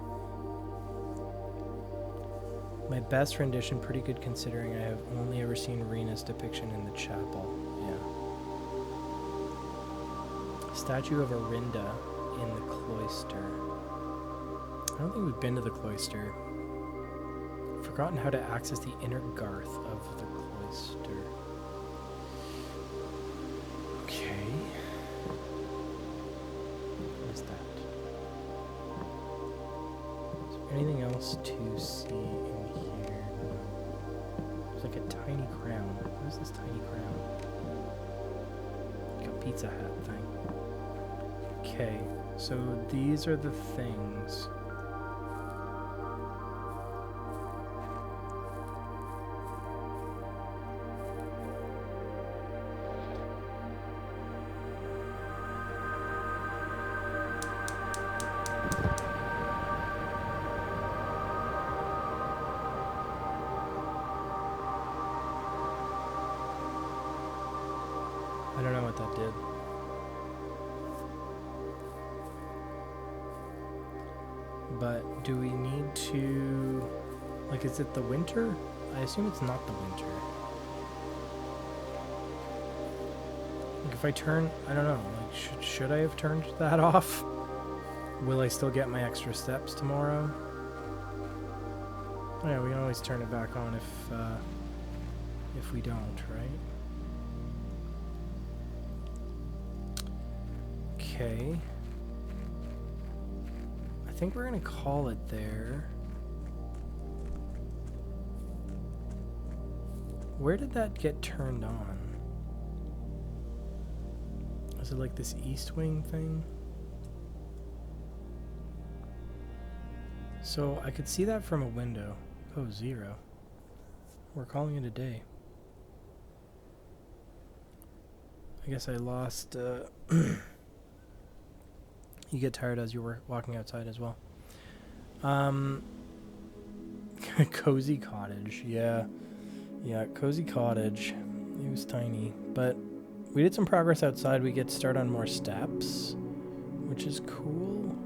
My best rendition, pretty good considering I have only ever seen Rena's depiction in the chapel. Yeah. Statue of Arinda in the cloister. I don't think we've been to the cloister. Forgotten how to access the inner garth of the cloister. Okay. What is that? Is there anything else to see in here? There's like a tiny crown. What is this tiny crown? Like a Pizza Hut thing. Okay, so these are the things. I don't know what that did. But do we need to... Like, is it the winter? I assume it's not the winter. Like, if I turn... I don't know. Like, should I have turned that off? Will I still get my extra steps tomorrow? Oh yeah, we can always turn it back on if we don't, right? Okay. I think we're gonna call it there. Where did that get turned on? Is it like this east wing thing? So I could see that from a window. Oh, 0. We're calling it a day. I guess I lost... You get tired as you were walking outside as well. Cozy cottage, yeah. Yeah, cozy cottage. It was tiny, but we did some progress outside. We get to start on more steps, which is cool.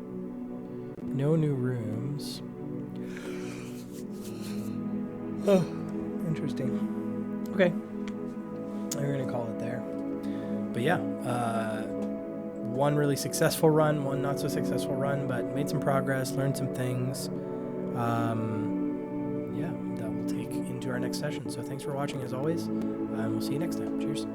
No new rooms. Oh, interesting. Okay. We're gonna call it there. But yeah, one really successful run, one not so successful run, but made some progress, learned some things. Yeah, that will take into our next session. So thanks for watching as always, and we'll see you next time. Cheers.